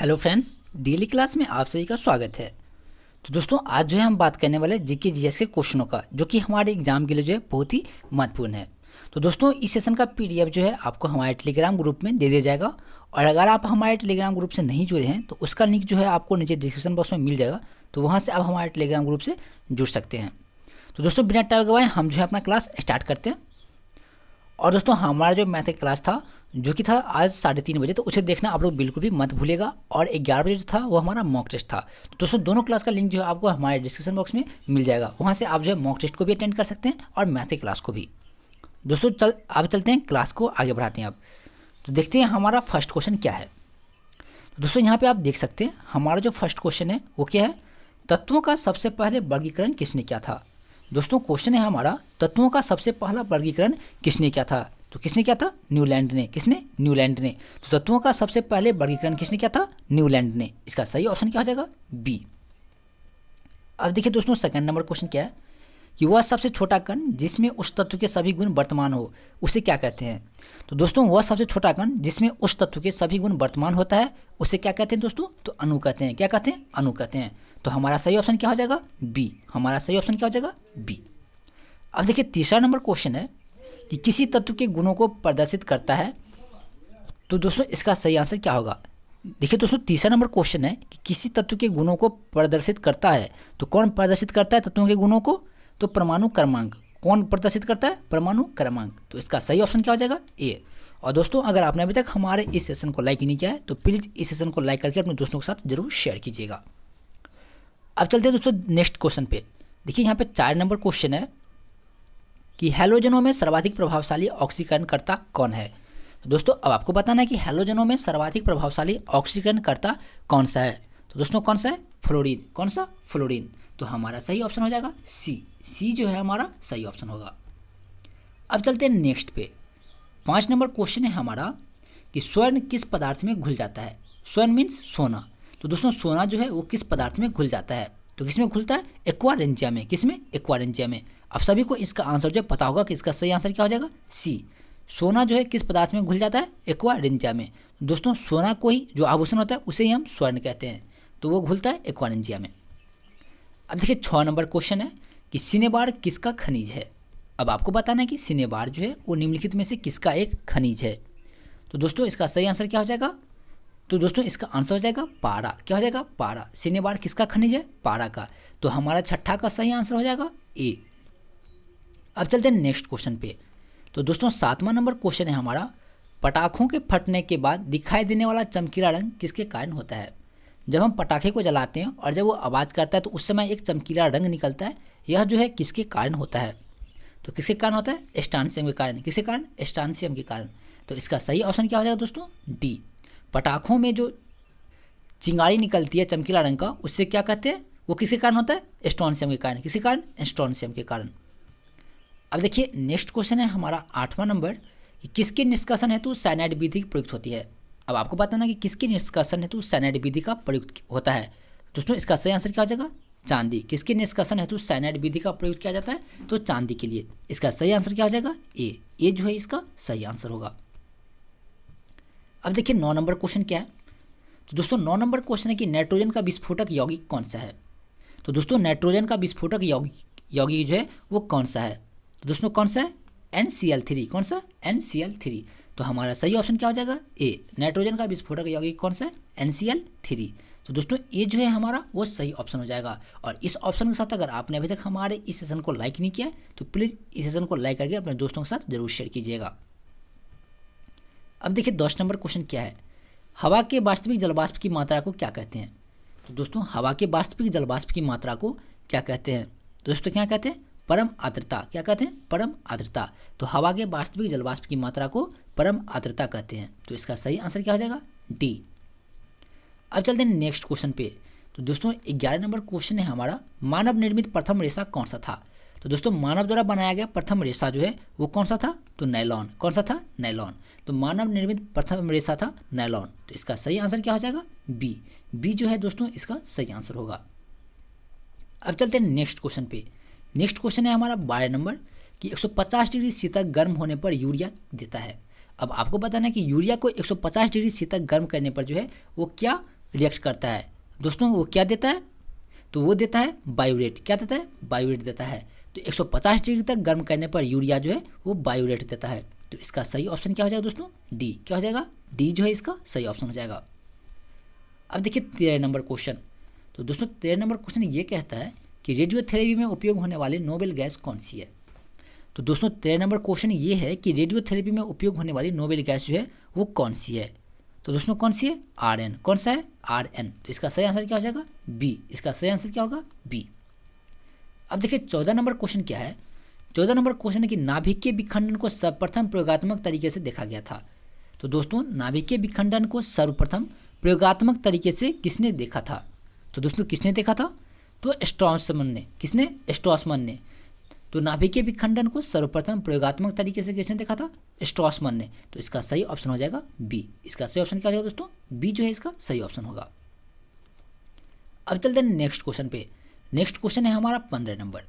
Hello friends, daily class में आप सभी का स्वागत है। तो दोस्तों, आज जो है हम बात करने वाले जीके जीएस के क्वेश्चनों का, जो कि हमारे एग्जाम के लिए जो है बहुत ही महत्वपूर्ण है। तो दोस्तों, इस सेशन का पीडीएफ जो है आपको हमारे टेलीग्राम ग्रुप में दे दिया जाएगा। और अगर आप हमारे टेलीग्राम ग्रुप से नहीं जुड़े हैं तो उसका लिंक जो है आपको नीचे डिस्क्रिप्शन बॉक्स में मिल जाएगा, तो वहाँ से आप हमारे टेलीग्राम ग्रुप से जुड़ सकते हैं। तो दोस्तों, बिना टाइम गवाए हम जो है अपना क्लास स्टार्ट करते हैं। और दोस्तों, हमारा जो मैथ क्लास था जो कि था आज 3:30 बजे, तो उसे देखना आप लोग बिल्कुल भी मत भूलेगा। और 11 बजे जो था वो हमारा मॉक टेस्ट था। तो दोस्तों, दोनों क्लास का लिंक जो है आपको हमारे डिस्क्रिप्शन बॉक्स में मिल जाएगा, वहाँ से आप जो है मॉक टेस्ट को भी अटेंड कर सकते हैं और मैथ क्लास को भी। दोस्तों, आप चलते हैं क्लास को आगे बढ़ाते हैं। अब तो देखते हैं हमारा फर्स्ट क्वेश्चन क्या है। तो दोस्तों, यहाँ पर आप देख सकते हैं हमारा जो फर्स्ट क्वेश्चन है वो क्या है, तत्वों का सबसे पहले वर्गीकरण किसने किया था। दोस्तों, क्वेश्चन है हमारा, तत्वों का सबसे पहला वर्गीकरण किसने किया था। तो किसने किया था? न्यूलैंड ने। किसने? न्यूलैंड ने। तो तत्वों का सबसे पहले वर्गीकरण किसने किया था? न्यूलैंड ने। इसका सही ऑप्शन क्या हो जाएगा? बी। अब देखिए दोस्तों, सेकंड नंबर क्वेश्चन क्या है कि वह सबसे छोटा कण जिसमें उस तत्व के सभी गुण वर्तमान हो, उसे क्या कहते हैं। तो दोस्तों, वह सबसे छोटा कण जिसमें उस तत्व के सभी गुण वर्तमान होता है, उसे क्या कहते हैं दोस्तों? तो अणु कहते हैं। क्या कहते हैं? अणु कहते हैं। तो हमारा सही ऑप्शन क्या हो जाएगा? बी। हमारा सही ऑप्शन क्या हो जाएगा? बी। अब देखिए तीसरा नंबर क्वेश्चन है कि किसी तत्व के गुणों को प्रदर्शित करता है। तो दोस्तों, इसका सही आंसर क्या होगा? देखिए दोस्तों, तीसरा नंबर क्वेश्चन है कि किसी तत्व के गुणों को प्रदर्शित करता है। तो कौन प्रदर्शित करता है तत्वों के गुणों को? तो परमाणु क्रमांक। कौन प्रदर्शित करता है? परमाणु क्रमांक। तो इसका सही ऑप्शन क्या हो जाएगा? ए। और दोस्तों, अगर आपने अभी तक हमारे इस सेशन को लाइक नहीं किया है तो प्लीज़ इस सेशन को लाइक करके अपने दोस्तों के साथ जरूर शेयर कीजिएगा। अब चलते हैं दोस्तों नेक्स्ट क्वेश्चन पे। देखिए यहाँ पे 4 नंबर क्वेश्चन है कि हैलोजनों में सर्वाधिक प्रभावशाली ऑक्सीकरणकर्ता कौन है। तो दोस्तों, अब आपको बताना है कि हैलोजनों में सर्वाधिक प्रभावशाली ऑक्सीकरणकर्ता कौन सा है। तो दोस्तों, कौन सा है? फ्लोरीन। कौन सा? फ्लोरीन। तो हमारा सही ऑप्शन हो जाएगा सी। सी जो है हमारा सही ऑप्शन होगा। अब चलते हैं नेक्स्ट पे। 5 नंबर क्वेश्चन है हमारा कि स्वर्ण किस पदार्थ में घुल जाता है। स्वर्ण मीन्स सोना। तो दोस्तों, सोना जो है वो किस पदार्थ में घुल जाता है। तो किसमें घुलता है? एक्वारेंजिया में। किसमें? एक्वारेंजिया में। अब सभी को इसका आंसर जो पता होगा कि इसका सही आंसर क्या हो जाएगा? सी। सोना जो है किस पदार्थ में घुल जाता है? एक्वारेंजिया में। दोस्तों, सोना को ही जो आभूषण होता है उसे ही हम स्वर्ण कहते हैं, तो वो घुलता है एक्वारेंजिया में। अब देखिए 6 नंबर क्वेश्चन है कि सिनेबार किसका खनिज है। अब आपको बताना है कि सिनेबार जो है वो निम्नलिखित में से किसका एक खनिज है। तो दोस्तों, इसका सही आंसर क्या हो जाएगा? तो दोस्तों, इसका आंसर हो जाएगा पारा। क्या हो जाएगा? पारा। सिनेबार किसका खनिज है? पारा का। तो हमारा छठा का सही आंसर हो जाएगा ए। अब चलते हैं नेक्स्ट क्वेश्चन पे। तो दोस्तों, 7वां नंबर क्वेश्चन है हमारा, पटाखों के फटने के बाद दिखाई देने वाला चमकीला रंग किसके कारण होता है। जब हम पटाखे को जलाते हैं और जब वो आवाज़ करता है तो उस समय एक चमकीला रंग निकलता है, यह जो है किसके कारण होता है। तो किसके कारण होता है? स्ट्रांसियम के कारण। किसके कारण? स्ट्रांसियम के कारण। तो इसका सही ऑप्शन क्या हो जाएगा दोस्तों? डी। पटाखों में जो चिंगारी निकलती है चमकीला रंग का, उससे क्या कहते हैं? वो किसके कारण होता है? स्ट्रोंसियम के कारण। किसके कारण? स्ट्रोंसियम के कारण। अब देखिए नेक्स्ट क्वेश्चन है हमारा 8वां नंबर कि किसके निष्कासन हेतु साइनाइड विधि प्रयुक्त होती है। अब आपको बताना कि किसके निष्कासन हेतु साइनाइड विधि का प्रयुक्त होता है। दोस्तों, इसका सही आंसर क्या हो जाएगा? चांदी। किसके निष्कासन हेतु साइनाइड विधि का प्रयोग किया जाता है? तो चांदी के लिए। इसका सही आंसर क्या हो जाएगा? ए। ए जो है इसका सही आंसर होगा। अब देखिए 9 नंबर क्वेश्चन क्या है। तो दोस्तों, 9 नंबर क्वेश्चन है कि नाइट्रोजन का विस्फोटक यौगिक कौन सा है। तो दोस्तों, नाइट्रोजन का विस्फोटक यौगिक जो है वो कौन सा है। तो दोस्तों, कौन सा है? NCl3। कौन सा? NCl3। तो हमारा सही ऑप्शन क्या हो जाएगा? ए। नाइट्रोजन का विस्फोटक यौगिक कौन सा है? NCl3। तो दोस्तों, ये जो है हमारा वो सही ऑप्शन हो जाएगा। और इस ऑप्शन के साथ अगर आपने अभी तक हमारे इस सेशन को लाइक नहीं किया है तो प्लीज़ इस सेशन को लाइक करके अपने दोस्तों के साथ जरूर शेयर कीजिएगा। अब देखिए 10 नंबर क्वेश्चन क्या है, हवा के वास्तविक जलवाष्प की मात्रा को क्या कहते हैं। तो दोस्तों, हवा के वास्तविक जलवाष्प की मात्रा को क्या कहते हैं। दोस्तों, क्या कहते हैं? परम आर्द्रता। क्या कहते हैं? परम आर्द्रता। तो हवा के वास्तविक जलवाष्प की मात्रा को परम आर्द्रता कहते हैं। तो इसका सही आंसर क्या हो जाएगा? डी। अब चलते हैं नेक्स्ट क्वेश्चन पे। तो दोस्तों, 11 नंबर क्वेश्चन है हमारा, मानव निर्मित प्रथम रेशा कौन सा था। तो दोस्तों, मानव द्वारा बनाया गया प्रथम रेशा जो है वो कौन सा था? तो नायलॉन। कौन सा था? नायलॉन। तो मानव निर्मित प्रथम रेशा था नायलॉन। तो इसका सही आंसर क्या हो जाएगा? बी। बी जो है दोस्तों इसका सही आंसर होगा। अब चलते हैं नेक्स्ट क्वेश्चन पे। नेक्स्ट क्वेश्चन है हमारा 12 नंबर कि 150 डिग्री सी तक गर्म होने पर यूरिया देता है। अब आपको बताना है कि यूरिया को 150 डिग्री सी तक गर्म करने पर जो है वो क्या रिएक्ट करता है दोस्तों वो क्या देता है, तो वो देता है बायोरेट। क्या देता है, बायोरेट देता है। तो 150 डिग्री तक गर्म करने पर यूरिया जो है वो बायोरेट देता है। तो इसका सही ऑप्शन क्या हो जाएगा दोस्तों, डी। क्या हो जाएगा, डी जो है इसका सही ऑप्शन हो जाएगा। अब देखिए 13 नंबर क्वेश्चन। तो दोस्तों 13 नंबर क्वेश्चन ये कहता है कि रेडियोथेरेपी में उपयोग होने वाली नोबेल गैस कौन सी है। तो दोस्तों 13 नंबर क्वेश्चन ये है कि रेडियोथेरेपी में उपयोग होने वाली नोबेल गैस जो है वो कौन सी है। तो दोस्तों कौन सी है, आरएन। कौन सा है, आरएन। तो इसका सही आंसर क्या हो जाएगा, बी। इसका सही आंसर क्या होगा, बी। अब देखिए 14 नंबर क्वेश्चन क्या है। 14 नंबर क्वेश्चन है कि नाभिकीय विखंडन को सर्वप्रथम प्रयोगात्मक तरीके से देखा गया था। तो दोस्तों नाभिकीय विखंडन को सर्वप्रथम प्रयोगात्मक तरीके से किसने देखा था। तो दोस्तों किसने देखा था, तो स्ट्रॉसमन ने। किसने, स्ट्रॉसमन ने। तो नाभिकीय विखंडन को सर्वप्रथम प्रयोगात्मक तरीके से किसने देखा था, स्ट्रॉसमन ने। तो इसका सही ऑप्शन हो जाएगा बी। इसका सही ऑप्शन क्या हो जाएगा दोस्तों, बी जो है इसका सही ऑप्शन होगा। अब चलते हैं नेक्स्ट क्वेश्चन पे। नेक्स्ट क्वेश्चन है हमारा 15 नंबर।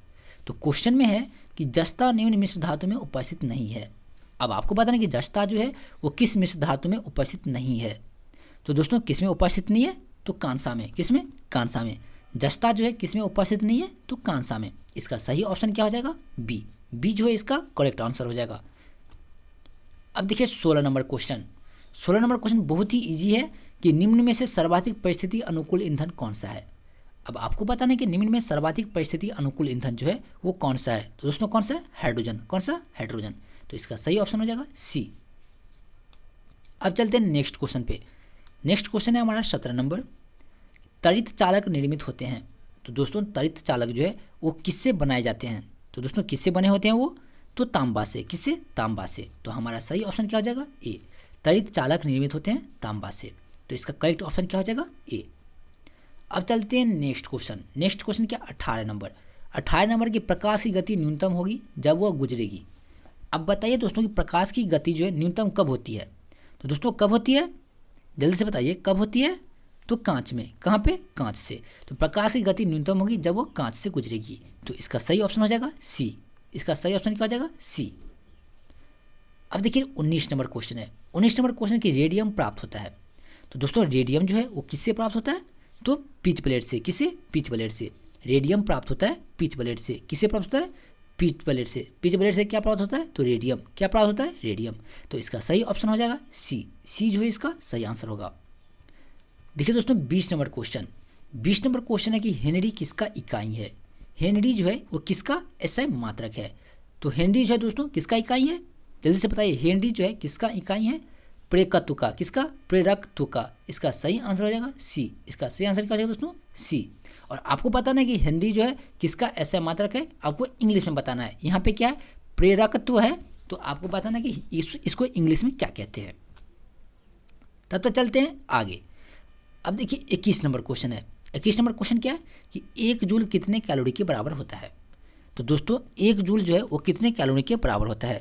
तो क्वेश्चन में है कि जस्ता निम्न मिश्र धातु में उपस्थित नहीं है। अब आपको बताना कि जस्ता जो है वो किस मिश्र धातु में उपस्थित नहीं है। तो दोस्तों किस में उपस्थित नहीं है, तो कांसा में। किस में, कांसा में। जस्ता जो है किस में उपस्थित नहीं है, तो कांसा में। इसका सही ऑप्शन क्या हो जाएगा, बी। बी जो है इसका करेक्ट आंसर हो जाएगा। अब देखिए 16 नंबर क्वेश्चन। 16 नंबर क्वेश्चन बहुत ही इजी है कि निम्न में से सर्वाधिक परिस्थिति अनुकूल ईंधन कौन सा है। अब आपको बताना है कि निम्न में सर्वाधिक परिस्थिति अनुकूल ईंधन जो है वो कौन सा है। तो दोस्तों कौन सा है, हाइड्रोजन। कौन सा, हाइड्रोजन। तो इसका सही ऑप्शन हो जाएगा सी। अब चलते हैं नेक्स्ट क्वेश्चन पे। नेक्स्ट क्वेश्चन है हमारा 17 नंबर। त्वरित चालक निर्मित होते हैं। तो दोस्तों त्वरित चालक जो है वो किससे बनाए जाते हैं। तो दोस्तों किससे बने होते हैं वो, तो तांबा से। किससे, तांबा से। तो हमारा सही ऑप्शन क्या हो जाएगा, ए। त्वरित चालक निर्मित होते हैं तांबा से। तो इसका करेक्ट ऑप्शन क्या हो जाएगा, ए। अब चलते हैं नेक्स्ट क्वेश्चन। नेक्स्ट क्वेश्चन क्या, 18 नंबर। 18 नंबर की प्रकाश की गति न्यूनतम होगी जब वह गुजरेगी। अब बताइए दोस्तों कि प्रकाश की गति जो है न्यूनतम कब होती है। तो दोस्तों कब होती है, जल्दी से बताइए कब होती है, तो कांच में। कहाँ पे, कांच से। तो प्रकाश की गति न्यूनतम होगी जब वो कांच से गुजरेगी। तो इसका सही ऑप्शन हो जाएगा सी। इसका सही ऑप्शन क्या हो जाएगा, सी। अब देखिए 19 नंबर क्वेश्चन है। 19 नंबर क्वेश्चन की रेडियम प्राप्त होता है। तो दोस्तों रेडियम जो है वो किससे प्राप्त होता है, तो पिच ब्लेड से। किससे, पिच ब्लेड से। रेडियम प्राप्त होता है पिच ब्लेड से। किससे प्राप्त होता है, पिच ब्लेड से। पिच ब्लेड से क्या प्राप्त होता है, तो रेडियम। क्या प्राप्त होता है, रेडियम। तो इसका सही ऑप्शन हो जाएगा सी। सी जो है इसका सही आंसर होगा। देखिए दोस्तों 20 नंबर क्वेश्चन। 20 नंबर क्वेश्चन है कि हेनरी किसका इकाई है। हेनरी जो है वो किसका एसआई मात्रक है। तो हेनरी जो है दोस्तों किसका इकाई है, जल्दी से बताइए। हेनरी जो है किसका इकाई है, प्रेरकत्व का। किसका, प्रेरकत्व का। इसका सही आंसर हो जाएगा सी। इसका सही आंसर क्या हो जाएगा दोस्तों, सी। और आपको बताना है कि हेनरी जो है किसका एसआई मात्रक है, आपको इंग्लिश में बताना है। यहाँ पे क्या है, प्रेरकत्व है, तो आपको बताना है कि इसको इंग्लिश में क्या कहते हैं। तब तो चलते हैं आगे। अब देखिए 21 नंबर क्वेश्चन है। 21 नंबर क्वेश्चन क्या है कि 1 जूल कितने कैलोरी के बराबर होता है। तो दोस्तों 1 जूल जो है वो कितने कैलोरी के बराबर होता है।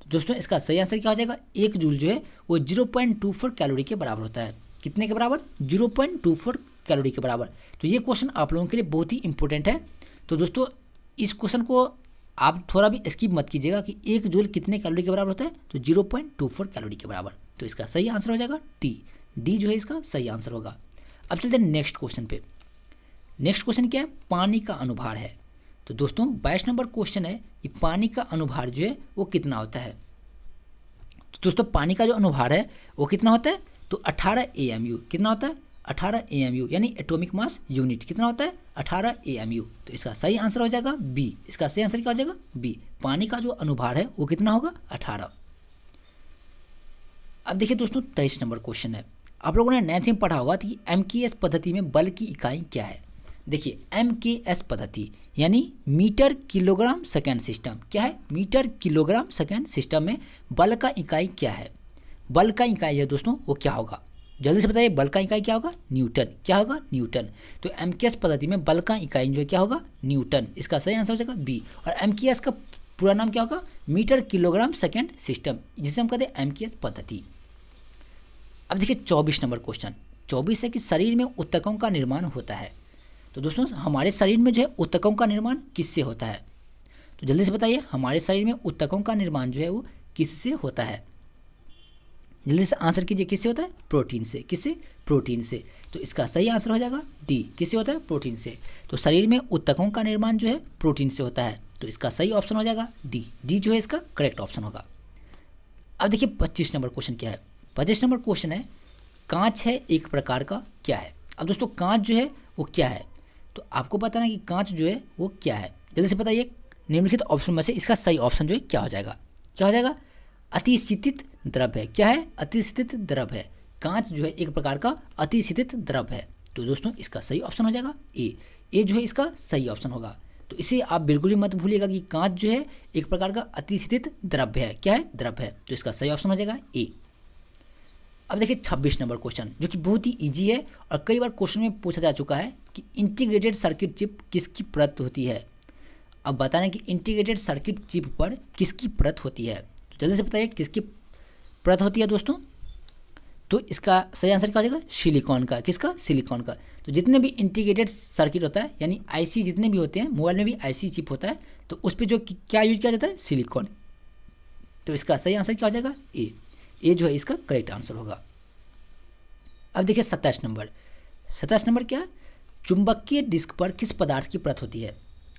तो दोस्तों इसका सही आंसर क्या हो जाएगा, 1 जूल जो है वो 0.24 कैलोरी के बराबर होता है। कितने के बराबर, 0.24 कैलोरी के बराबर। तो ये क्वेश्चन आप लोगों के लिए बहुत ही इंपॉर्टेंट है। तो दोस्तों इस क्वेश्चन को आप थोड़ा भी स्किप मत कीजिएगा कि 1 जूल कितने कैलोरी के बराबर होता है, तो 0.24 कैलोरी के बराबर। तो इसका सही आंसर हो जाएगा डी। डी जो है इसका सही आंसर होगा। अब चलते हैं नेक्स्ट क्वेश्चन पे। नेक्स्ट क्वेश्चन क्या है, पानी का अनुभार है। तो दोस्तों 22 नंबर क्वेश्चन है कि पानी का अनुभार जो है वो कितना होता है। तो दोस्तों पानी का जो अनुभार है वो कितना होता है, तो 18 AMU। कितना होता है, 18 AMU, यानी एटॉमिक मास यूनिट। कितना होता है, 18 AMU। तो इसका सही आंसर हो जाएगा बी। इसका सही आंसर क्या हो जाएगा, बी। पानी का जो अनुभार है वो कितना होगा, 18। अब देखिए दोस्तों 23 नंबर क्वेश्चन है। आप लोगों ने 9th में पढ़ा होगा कि MKS पद्धति में बल की इकाई क्या है। देखिए MKS पद्धति यानी मीटर किलोग्राम सेकेंड सिस्टम। क्या है, मीटर किलोग्राम सेकेंड सिस्टम में बल का इकाई क्या है। बल का इकाई है दोस्तों वो क्या होगा, जल्दी से बताइए। बल का इकाई क्या होगा, न्यूटन। क्या होगा, न्यूटन। तो MKS पद्धति में बल का इकाई जो है क्या होगा, न्यूटन। इसका सही आंसर हो जाएगा बी। और MKS का पूरा नाम क्या होगा, मीटर किलोग्राम सेकेंड सिस्टम, जिसे हम कहते हैं MKS पद्धति। अब देखिए 24 नंबर क्वेश्चन। 24 है कि शरीर में ऊतकों का निर्माण होता है। तो दोस्तों हमारे शरीर में जो है ऊतकों का निर्माण किससे होता है। तो जल्दी से बताइए, हमारे शरीर में ऊतकों का निर्माण जो है वो किससे होता है। जल्दी से आंसर कीजिए, किससे होता है? प्रोटीन से। किससे? प्रोटीन से। तो इसका सही आंसर हो जाएगा डी, किससे होता है? प्रोटीन से। तो शरीर में ऊतकों का निर्माण जो है प्रोटीन से होता है, तो इसका सही ऑप्शन हो जाएगा डी। डी जो है इसका करेक्ट ऑप्शन होगा। अब देखिए 25 नंबर क्वेश्चन क्या है। 25 नंबर क्वेश्चन है, कांच है एक प्रकार का क्या है। अब दोस्तों कांच जो है वो क्या है, तो आपको बताना है कि कांच जो है वो क्या है। जल्दी से बताइए, निम्नलिखित ऑप्शन में से इसका सही ऑप्शन जो है क्या हो जाएगा? क्या हो जाएगा? अतिशीतित द्रव है। क्या है? अतिशीतित द्रव है। कांच जो है एक प्रकार का अतिशीतित द्रव है, तो दोस्तों इसका सही ऑप्शन हो जाएगा ए। ए जो है इसका सही ऑप्शन होगा। तो इसे आप बिल्कुल भी मत भूलिएगा कि कांच जो है एक प्रकार का अतिशीतित द्रव्य है। क्या है? द्रव्य है। तो इसका सही ऑप्शन हो जाएगा ए। अब देखिए 26 नंबर क्वेश्चन, जो कि बहुत ही इजी है और कई बार क्वेश्चन में पूछा जा चुका है कि इंटीग्रेटेड सर्किट चिप किसकी परत होती है। अब बताना कि इंटीग्रेटेड सर्किट चिप पर किसकी परत होती है, तो जल्दी से बताइए किसकी परत होती है दोस्तों। तो इसका सही आंसर क्या हो जाएगा? सिलिकॉन का। किसका? सिलिकॉन का। तो जितने भी इंटीग्रेटेड सर्किट होता है, यानी आईसी जितने भी होते हैं, मोबाइल में भी आईसी चिप होता है, तो उस पर जो क्या यूज किया जाता है? सिलिकॉन। तो इसका सही आंसर क्या हो जाएगा? ए। ए जो है इसका करेक्ट आंसर होगा। अब देखिए 27 नंबर। 27 नंबर क्या है? चुंबकीय डिस्क पर किस पदार्थ की परत होती है।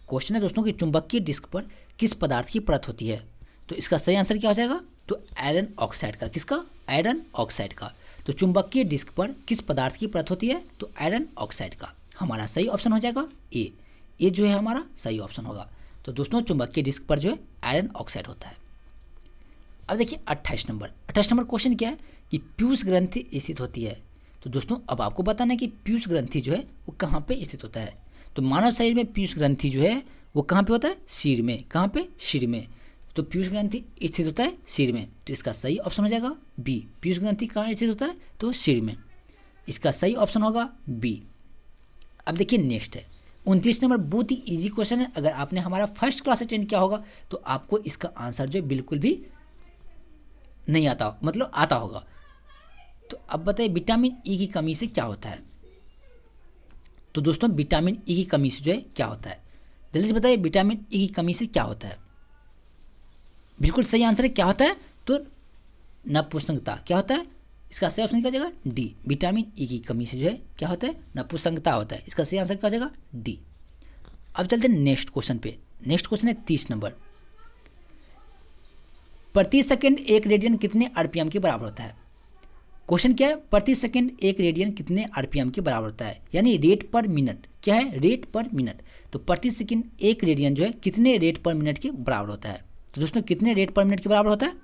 क्वेश्चन है दोस्तों कि चुंबकीय डिस्क पर किस पदार्थ की परत होती है, तो इसका सही आंसर क्या हो जाएगा? तो आयरन ऑक्साइड का। किसका? आयरन ऑक्साइड का। तो चुंबकीय डिस्क पर किस पदार्थ की परत होती है? तो आयरन ऑक्साइड का। हमारा सही ऑप्शन हो जाएगा ए। ए जो है हमारा सही ऑप्शन होगा। तो दोस्तों चुंबकीय डिस्क पर जो है आयरन ऑक्साइड होता है। अब देखिए 28 नंबर। 28 नंबर क्वेश्चन क्या है कि पीयूष ग्रंथि स्थित होती है। तो दोस्तों अब आपको बताना है कि पीयूष ग्रंथि जो है वो कहाँ पे स्थित होता है। तो मानव शरीर में पीयूष ग्रंथि जो है वो कहाँ पे होता है? सिर में। कहाँ पे? सिर में। तो पीयूष ग्रंथि स्थित होता है सिर में, तो इसका सही ऑप्शन हो जाएगा बी। पीयूष ग्रंथि कहाँ स्थित होता है? तो सिर में। इसका सही ऑप्शन होगा बी। अब देखिए नेक्स्ट है 29 नंबर। बहुत ही इजी क्वेश्चन है। अगर आपने हमारा फर्स्ट क्लास अटेंड किया होगा तो आपको इसका आंसर जो बिल्कुल भी नहीं आता, मतलब आता होगा। तो अब बताइए विटामिन ई की कमी से क्या होता है। तो दोस्तों विटामिन ई की कमी से जो है क्या होता है, जल्दी से बताइए विटामिन ई की कमी से क्या होता है। बिल्कुल सही आंसर है क्या होता है? तो नपुंसकता। क्या होता है? इसका सही ऑप्शन क्या हो जाएगा? डी। विटामिन ई की कमी से जो है क्या होता है? नपुंसकता होता है। इसका सही आंसर क्या हो जाएगा? डी। अब चलते हैं नेक्स्ट क्वेश्चन पे। नेक्स्ट क्वेश्चन है 30 नंबर। प्रति सेकंड एक रेडियन कितने आरपीएम के बराबर होता है। क्वेश्चन क्या है? प्रति सेकंड एक रेडियन कितने आरपीएम के बराबर होता है, यानी रेट पर मिनट। क्या है? रेट पर मिनट। तो प्रति सेकंड एक रेडियन जो है कितने रेट पर मिनट के बराबर होता है। तो दोस्तों कितने रेट पर मिनट के बराबर होता है,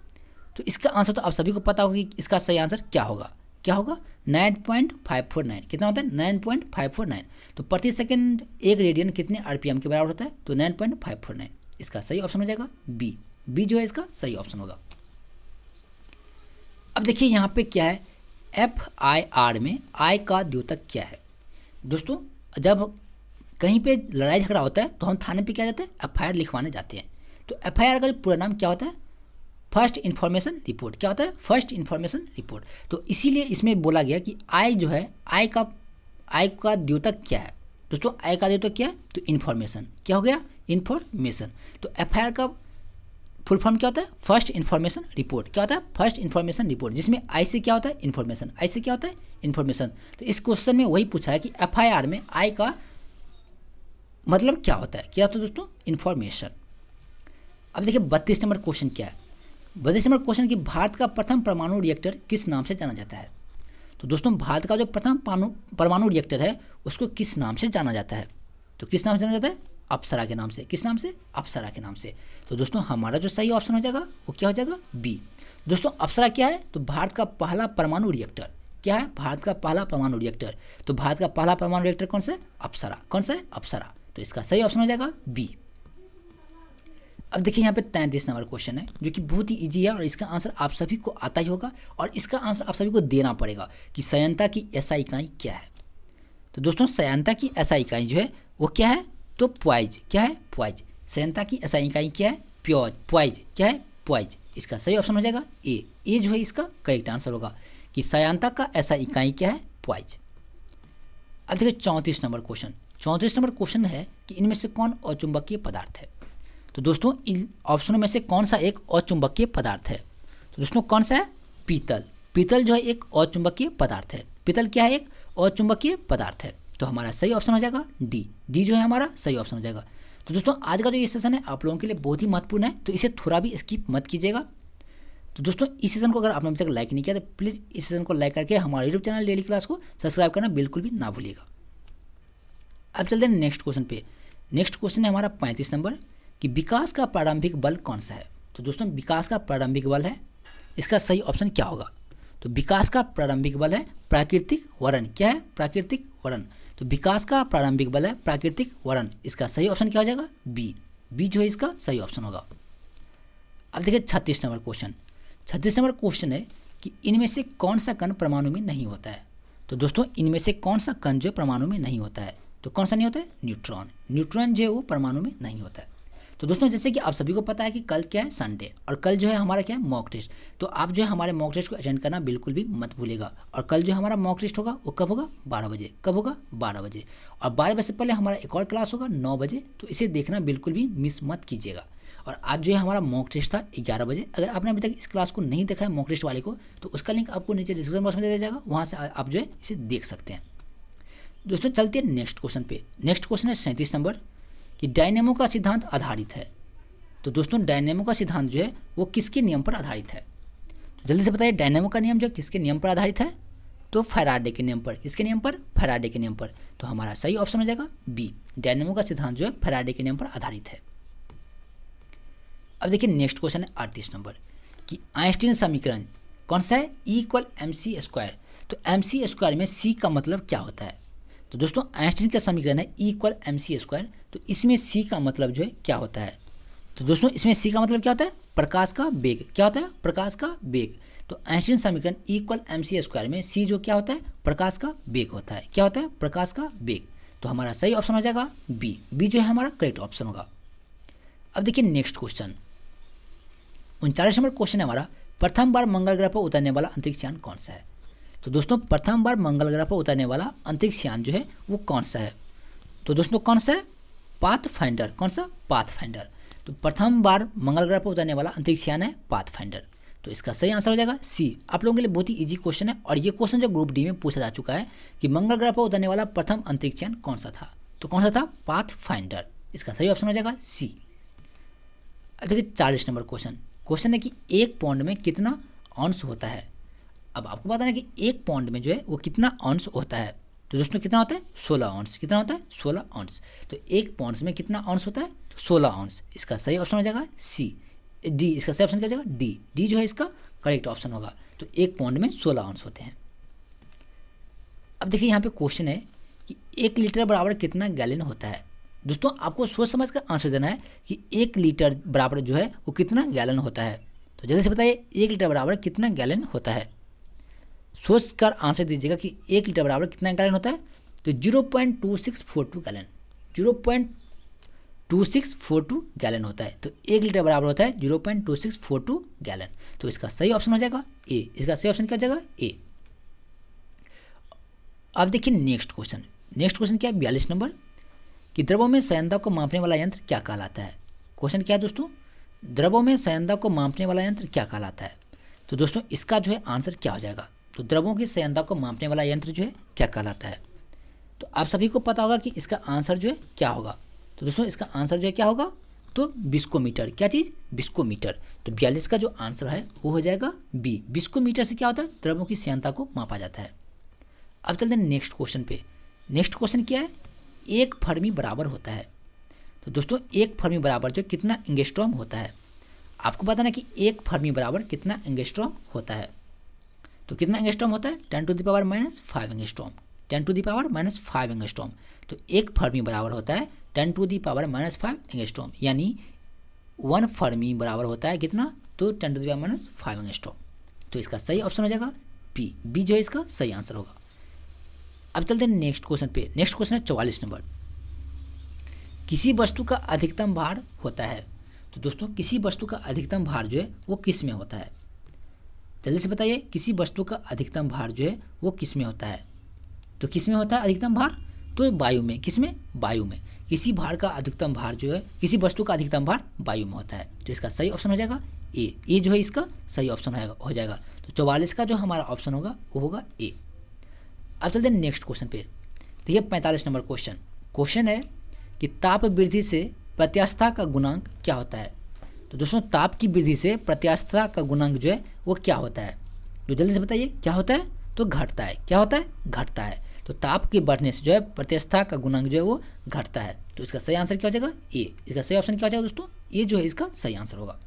तो इसका आंसर तो आप सभी को पता होगा कि इसका सही आंसर क्या होगा। क्या होगा? 9.549। कितना होता है? 9.549। तो प्रति सेकंड एक रेडियन कितने आरपीएम के बराबर होता है, तो 9.549। इसका सही ऑप्शन हो जाएगा बी। बी जो है इसका सही ऑप्शन होगा। अब देखिए यहाँ पे क्या है, FIR में आई का द्योतक क्या है। दोस्तों जब कहीं पे लड़ाई झगड़ा होता है तो हम थाने पे क्या जाते हैं? FIR लिखवाने जाते हैं। तो FIR का जो पूरा नाम क्या होता है? First information report. क्या होता है? First information report. तो इसीलिए इसमें बोला गया कि आई जो है आई का द्योतक क्या है। दोस्तों आई का द्योतक क्या है? तो इन्फॉर्मेशन। क्या हो गया? इन्फॉर्मेशन। तो FIR का फुल फॉर्म क्या होता है? First information report. क्या होता है? फर्स्ट इन्फॉर्मेशन रिपोर्ट, जिसमें आई से क्या होता है? इन्फॉर्मेशन। आई से क्या होता है? इन्फॉर्मेशन। तो इस क्वेश्चन में वही पूछा है कि FIR में आई का मतलब क्या होता है। क्या होता है दोस्तों? इन्फॉर्मेशन। अब देखिए 32 नंबर क्वेश्चन क्या है। 32 नंबर क्वेश्चन कि भारत का प्रथम परमाणु रिएक्टर किस नाम से जाना जाता है। तो दोस्तों भारत का जो प्रथम परमाणु रिएक्टर है उसको किस नाम से जाना जाता है, तो किस नाम से जाना जाता है? अप्सरा के नाम से। किस नाम से? अप्सरा के नाम से। तो दोस्तों हमारा जो सही ऑप्शन हो जाएगा वो क्या हो जाएगा? बी। दोस्तों अप्सरा क्या है? तो भारत का पहला परमाणु रिएक्टर। क्या है? भारत का पहला परमाणु रिएक्टर। तो भारत का पहला परमाणु रिएक्टर कौन सा है? अप्सरा। कौन सा है? अप्सरा। तो इसका सही ऑप्शन हो जाएगा बी। अब देखिए यहाँ पे 33 नंबर क्वेश्चन है जो कि बहुत ही इजी है और इसका आंसर आप सभी को आता ही होगा और इसका आंसर आप सभी को देना पड़ेगा कि संयंत्र की SI इकाई क्या है। तो दोस्तों संयंत्र की SI इकाई जो है वो क्या है? तो पॉइज। क्या है? पॉइज। संयंत्र की SI इकाई क्या है? पॉइज। क्या है? पॉइज। इसका सही ऑप्शन हो जाएगा ए। ए जो है इसका करेक्ट आंसर होगा कि संयंत्र का SI इकाई क्या है? पॉइज। अब देखिए 34 नंबर क्वेश्चन। 34 नंबर क्वेश्चन है कि इनमें से कौन अचुंबकीय पदार्थ है। तो दोस्तों इन ऑप्शनों में से कौन सा एक अचुंबकीय पदार्थ है। तो दोस्तों कौन सा है? पीतल। पीतल जो है एक अचुंबकीय पदार्थ है। पीतल क्या है? एक अचुंबकीय पदार्थ है। तो हमारा सही ऑप्शन हो जाएगा डी। डी जो है हमारा सही ऑप्शन हो जाएगा। तो दोस्तों आज का जो ये सेशन है आप लोगों के लिए बहुत ही महत्वपूर्ण है, तो इसे थोड़ा भी स्किप मत कीजिएगा। तो दोस्तों इस सेशन को अगर आपने अभी तक लाइक नहीं किया तो प्लीज़ इस सेशन को लाइक करके हमारे यूट्यूब चैनल डेली क्लास को सब्सक्राइब करना बिल्कुल भी ना भूलिएगा। अब चलते हैं नेक्स्ट क्वेश्चन पे। नेक्स्ट क्वेश्चन है हमारा 35 नंबर कि विकास का प्रारंभिक बल कौन सा है। तो दोस्तों विकास का प्रारंभिक बल है, इसका सही ऑप्शन क्या होगा? तो विकास का प्रारंभिक बल है प्राकृतिक त्वरण। क्या है? प्राकृतिक त्वरण। तो विकास का प्रारंभिक बल है प्राकृतिक त्वरण, इसका सही ऑप्शन क्या हो जाएगा? बी। बी जो है इसका सही ऑप्शन होगा। अब देखिए 36 नंबर क्वेश्चन। 36 नंबर क्वेश्चन है कि इनमें से कौन सा कण परमाणु में नहीं होता है। तो दोस्तों इनमें से कौन सा कण जो परमाणु में नहीं होता है? तो कौन सा नहीं होता है? न्यूट्रॉन। न्यूट्रॉन जो है वो परमाणु में नहीं होता है। तो दोस्तों जैसे कि आप सभी को पता है कि कल क्या है? संडे, और कल जो है हमारा क्या है? Mock test. तो आप जो है हमारे मॉक टेस्ट को अटेंड करना बिल्कुल भी मत भूलिएगा। और कल जो हमारा मॉक टेस्ट होगा वो कब होगा? 12 बजे। कब होगा? 12 बजे। और 12 बजे से पहले हमारा एक और क्लास होगा 9 बजे, तो इसे देखना बिल्कुल भी मिस मत कीजिएगा। और आज जो है हमारा मॉक टेस्ट था 11 बजे। अगर आपने अभी तक इस क्लास को नहीं देखा है मॉक टेस्ट वाले को, तो उसका लिंक आपको नीचे डिस्क्रिप्शन बॉक्स में दे दिया जाएगा, वहाँ से आप जो है इसे देख सकते हैं। दोस्तों चलते हैं नेक्स्ट क्वेश्चन पे। नेक्स्ट क्वेश्चन है 37 नंबर कि डायनेमो का सिद्धांत आधारित है। तो दोस्तों डायनेमो का सिद्धांत जो है वो किसके नियम पर आधारित है? तो जल्दी से बताइए डायनेमो का नियम जो किसके नियम पर आधारित है? तो फैराडे के नियम पर। किसके नियम पर? फैराडे के नियम पर। तो हमारा सही ऑप्शन हो जाएगा बी। डायनेमो का सिद्धांत जो है फैराडे के नियम पर आधारित है। अब देखिए नेक्स्ट क्वेश्चन है 38 नंबर कि आइंस्टीन समीकरण कौन सा है? E=mc²। तो mc² में c का मतलब क्या होता है? तो दोस्तों आइंस्टीन का समीकरण है E=mc²। तो इसमें c का मतलब जो है क्या होता है? तो दोस्तों इसमें c का मतलब क्या होता है? प्रकाश का वेग। क्या होता है? प्रकाश का वेग। तो आइंस्टीन समीकरण E=mc² में c जो क्या होता है? प्रकाश का वेग होता है। क्या होता है? प्रकाश का वेग। तो हमारा सही ऑप्शन हो जाएगा बी। बी जो है हमारा करेक्ट ऑप्शन होगा। अब देखिए नेक्स्ट क्वेश्चन 39 नंबर क्वेश्चन है हमारा, प्रथम बार मंगल ग्रह पर उतरने वाला अंतरिक्ष यान कौन सा है? तो दोस्तों प्रथम बार मंगल ग्रह पर उतरने वाला अंतरिक्ष यान जो है वो कौन सा है? तो दोस्तों कौन सा है? पाथफाइंडर। कौन सा? पाथफाइंडर। तो प्रथम बार मंगल ग्रह पर उतरने वाला अंतरिक्ष यान है पाथफाइंडर। तो इसका सही आंसर हो जाएगा सी। आप लोगों के लिए बहुत ही इजी क्वेश्चन है, और ये क्वेश्चन जो ग्रुप डी में पूछा जा चुका है कि मंगल ग्रह पर उतरने वाला प्रथम अंतरिक्ष यान कौन सा था? तो कौन सा था? पाथफाइंडर। इसका सही ऑप्शन हो जाएगा सी। देखिए 40 नंबर क्वेश्चन। क्वेश्चन है कि एक पौंड में कितना ऑunce होता है? अब आपको बताना है कि एक पौंड में जो है वो कितना ऑunce होता है। तो दोस्तों कितना होता है? 16 ऑunce। कितना होता है? 16 ऑunce। तो एक पौंड में कितना ऑunce होता है? तो 16 ऑunce। इसका सही ऑप्शन हो जाएगा सी। डी। इसका सही ऑप्शन क्या हो जाएगा? डी। डी जो है इसका करेक्ट ऑप्शन होगा। तो एक पौंड में 16 ऑunce होते हैं। अब देखिए यहाँ पे क्वेश्चन है कि 1 लीटर बराबर कितना गैलन होता है? दोस्तों आपको सोच समझ कर आंसर देना है कि 1 लीटर बराबर जो है वो कितना गैलन होता है। तो जल्दी से बताइए 1 लीटर बराबर कितना गैलन होता है? सोच कर आंसर दीजिएगा कि 1 लीटर बराबर कितना गैलन होता है। तो 0.2642 गैलन। 0.2642 गैलन होता है। तो 1 लीटर बराबर होता है 0.2642 गैलन। तो इसका सही ऑप्शन हो जाएगा ए। इसका सही ऑप्शन क्या हो जाएगा? ए। अब देखिए नेक्स्ट क्वेश्चन। नेक्स्ट क्वेश्चन क्या है 42 नंबर कि द्रव्यों में संयंत्रता को मापने वाला यंत्र क्या कहलाता है? क्वेश्चन क्या है दोस्तों? द्रव्यों में संयंत्रता को मापने वाला यंत्र क्या कहलाता है? तो दोस्तों इसका जो है आंसर क्या हो जाएगा? तो द्रव्यों की संयंत्रता को मापने वाला यंत्र जो है क्या कहलाता है? तो आप सभी को पता होगा कि इसका आंसर जो है क्या होगा। तो दोस्तों इसका आंसर जो है क्या होगा? तो विस्कोमीटर। क्या चीज़? विस्कोमीटर। तो 42 का जो आंसर है वो हो जाएगा बी। विस्कोमीटर से क्या होता है? द्रव्यों की संयंत्रता को मापा जाता है। अब चलते हैं नेक्स्ट क्वेश्चन पे। नेक्स्ट क्वेश्चन क्या है? 1 फर्मी बराबर होता है। तो दोस्तों 1 फर्मी बराबर जो कितना एंगस्ट्रॉम होता है? आपको बताना कि 1 फर्मी बराबर कितना एंगस्ट्रॉम होता है। तो कितना एंगस्ट्रॉम होता है? 10⁻⁻5 एंगस्ट्रॉम। 10⁻⁻5 एंगस्ट्रॉम। तो 1 फर्मी बराबर होता है 10⁻⁻5 एंगस्ट्रॉम, यानी 1 फर्मी बराबर होता है कितना? तो 10⁻⁻5 एंगस्ट्रॉम। तो इसका सही ऑप्शन हो जाएगा बी। बी जो है इसका सही आंसर होगा। अब चलते हैं नेक्स्ट क्वेश्चन पे। नेक्स्ट क्वेश्चन है 44 नंबर। किसी वस्तु का अधिकतम भार होता है। तो दोस्तों किसी वस्तु का अधिकतम भार जो है वो किस में होता है? जल्दी से बताइए किसी वस्तु का अधिकतम भार जो है वो किस में होता है? तो किस में होता है अधिकतम भार? तो वायु में। किस में? वायु में। किसी भार का अधिकतम भार जो है, किसी वस्तु का अधिकतम भार वायु में होता है। तो इसका सही ऑप्शन हो जाएगा ए। ए जो है इसका सही ऑप्शन हो जाएगा। तो 44 का जो हमारा ऑप्शन होगा वो होगा ए। अब चलते हैं नेक्स्ट क्वेश्चन पे। देखिए 45 नंबर क्वेश्चन है कि ताप वृद्धि से प्रत्यास्थता का गुणांक क्या होता है। तो दोस्तों ताप की वृद्धि से प्रत्यास्थता का गुणांक जो है वो क्या होता है, तो जल्दी से बताइए क्या होता है। तो घटता है। क्या होता है? घटता है। तो ताप के बढ़ने से जो है प्रत्यास्थता का गुणांक जो है वो घटता है। तो इसका सही आंसर क्या हो जाएगा? ए। इसका सही ऑप्शन क्या हो जाएगा दोस्तों? ये जो है इसका सही आंसर होगा।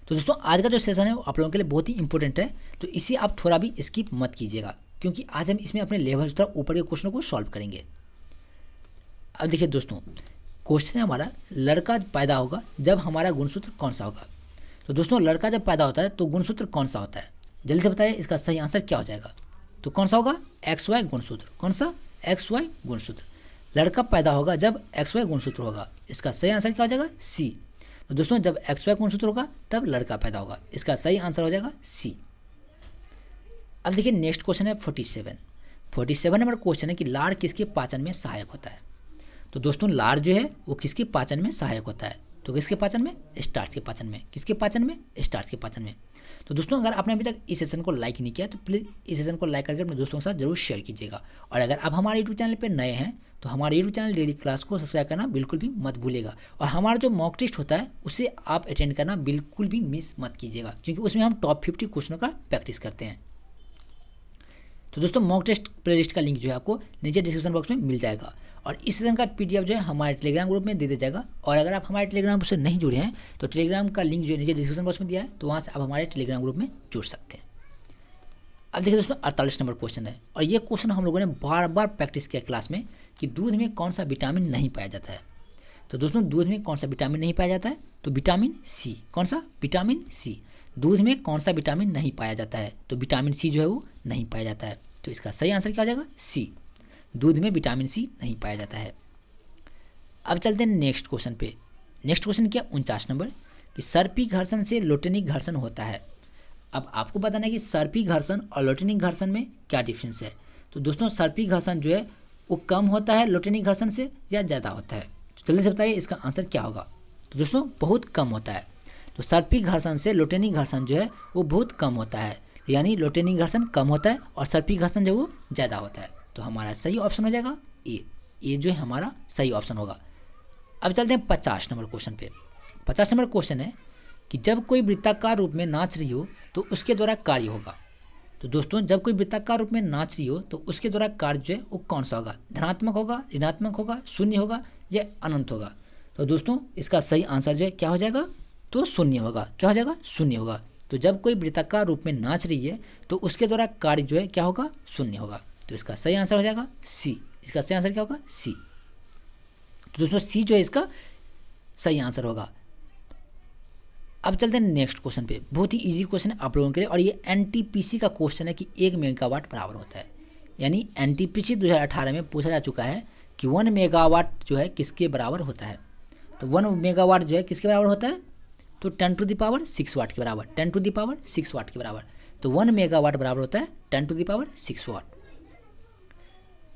तो दोस्तों आज का जो सेशन है वो आप लोगों के लिए बहुत ही इंपॉर्टेंट है, तो इसे आप थोड़ा भी स्किप मत कीजिएगा, क्योंकि आज हम इसमें अपने लेवल से थोड़ा ऊपर के क्वेश्चनों को सॉल्व करेंगे। अब देखिए दोस्तों क्वेश्चन है हमारा, लड़का पैदा होगा जब हमारा गुणसूत्र कौन सा होगा। तो दोस्तों लड़का जब पैदा होता है तो गुणसूत्र कौन सा होता है, जल्दी से बताइए इसका सही आंसर क्या हो जाएगा। तो कौन सा होगा? XY गुणसूत्र। कौन सा? XY गुणसूत्र। लड़का पैदा होगा जब XY गुणसूत्र होगा। इसका सही आंसर क्या हो जाएगा? सी। तो दोस्तों जब XY गुणसूत्र होगा तब लड़का पैदा होगा। इसका सही आंसर हो जाएगा सी। अब देखिए नेक्स्ट क्वेश्चन है 47 नंबर क्वेश्चन है कि लार किसके पाचन में सहायक होता है। तो दोस्तों लार जो है वो किसके पाचन में सहायक होता है, तो किसके पाचन में? स्टार्च के पाचन में। किसके पाचन में? स्टार्च के पाचन में। तो दोस्तों अगर आपने अभी तक इस सेशन को लाइक नहीं किया तो प्लीज़ इस सेशन को लाइक करके अपने दोस्तों के साथ जरूर शेयर कीजिएगा। और अगर आप हमारे यूट्यूब चैनल पर नए हैं तो हमारे यूट्यूब चैनल डेली क्लास को सब्सक्राइब करना बिल्कुल भी मत भूलिएगा। और हमारा जो मॉक टेस्ट होता है उसे आप अटेंड करना बिल्कुल भी मिस मत कीजिएगा, क्योंकि उसमें हम टॉप 50 क्वेश्चनों का प्रैक्टिस करते हैं। तो दोस्तों मॉक टेस्ट प्लेलिस्ट का लिंक जो है आपको नीचे डिस्क्रिप्शन बॉक्स में मिल जाएगा। और इस सेशन का PDF जो है हमारे टेलीग्राम ग्रुप में दे दिया जाएगा। और अगर आप हमारे टेलीग्राम ग्रुप से नहीं जुड़े हैं तो टेलीग्राम का लिंक जो है नीचे डिस्क्रिप्शन बॉक्स में दिया है, तो वहाँ से आप हमारे टेलीग्राम ग्रुप में जुड़ सकते हैं। अब देखिए दोस्तों 48 नंबर क्वेश्चन है, और ये क्वेश्चन हम लोगों ने बार बार प्रैक्टिस किया क्लास में कि दूध में कौन सा विटामिन नहीं पाया जाता है। तो दोस्तों दूध में कौन सा विटामिन नहीं पाया जाता है, तो विटामिन सी। कौन सा? Vitamin C. दूध में कौन सा विटामिन नहीं पाया जाता है, तो विटामिन सी जो है वो नहीं पाया जाता है। तो इसका सही आंसर क्या हो जाएगा? सी। दूध में विटामिन सी नहीं पाया जाता है। अब चलते हैं नेक्स्ट क्वेश्चन पे। नेक्स्ट क्वेश्चन क्या? 49 नंबर कि सर्पी घर्षण से लोटेनिक घर्षण होता है। अब आपको बताना है कि सर्पी घर्षण और लोटेनिक घर्षण में क्या डिफरेंस है। तो दोस्तों सर्पी घर्षण जो है वो कम होता है लोटेनिक घर्षण से या ज़्यादा होता है, तो जल्दी से बताइए इसका आंसर क्या होगा। तो दोस्तों बहुत कम होता है। तो सर्पी घर्षण से लोटेनिक घर्षण जो है वो बहुत कम होता है, यानी लोटेनिक घर्षण कम होता है और सर्पी घर्षण जो वो ज़्यादा होता है। तो हमारा सही ऑप्शन हो जाएगा ए। ये जो है हमारा सही ऑप्शन होगा। अब चलते हैं 50 नंबर क्वेश्चन पे। 50 नंबर क्वेश्चन है कि जब कोई वृत्ताकार रूप में नाच रही हो तो उसके द्वारा कार्य होगा। तो दोस्तों जब कोई वृत्ताकार रूप में नाच रही हो तो उसके द्वारा कार्य जो है वो कौन सा होगा? धनात्मक होगा, ऋणात्मक होगा, शून्य होगा या अनंत होगा। तो दोस्तों इसका सही आंसर जो है क्या हो जाएगा? तो शून्य होगा। क्या हो जाएगा? शून्य होगा। तो जब कोई वृत्ताकार रूप में नाच रही है तो उसके द्वारा कार्य जो है क्या होगा? शून्य होगा। तो इसका सही आंसर हो जाएगा सी। इसका सही आंसर क्या होगा? सी। तो दोस्तों सी जो है इसका सही आंसर होगा। अब चलते हैं नेक्स्ट क्वेश्चन पे। बहुत ही इजी क्वेश्चन है आप लोगों के लिए, और ये NTPC का क्वेश्चन है कि 1 मेगावाट बराबर होता है। यानी NTPC 2018 में पूछा जा चुका है कि 1 मेगावाट जो है किसके बराबर होता है। तो 1 मेगावाट जो है किसके बराबर होता है? तो 10⁶ वाट के बराबर। 10⁶ वाट के बराबर। तो 1 मेगावाट बराबर होता है 10⁶ वाट।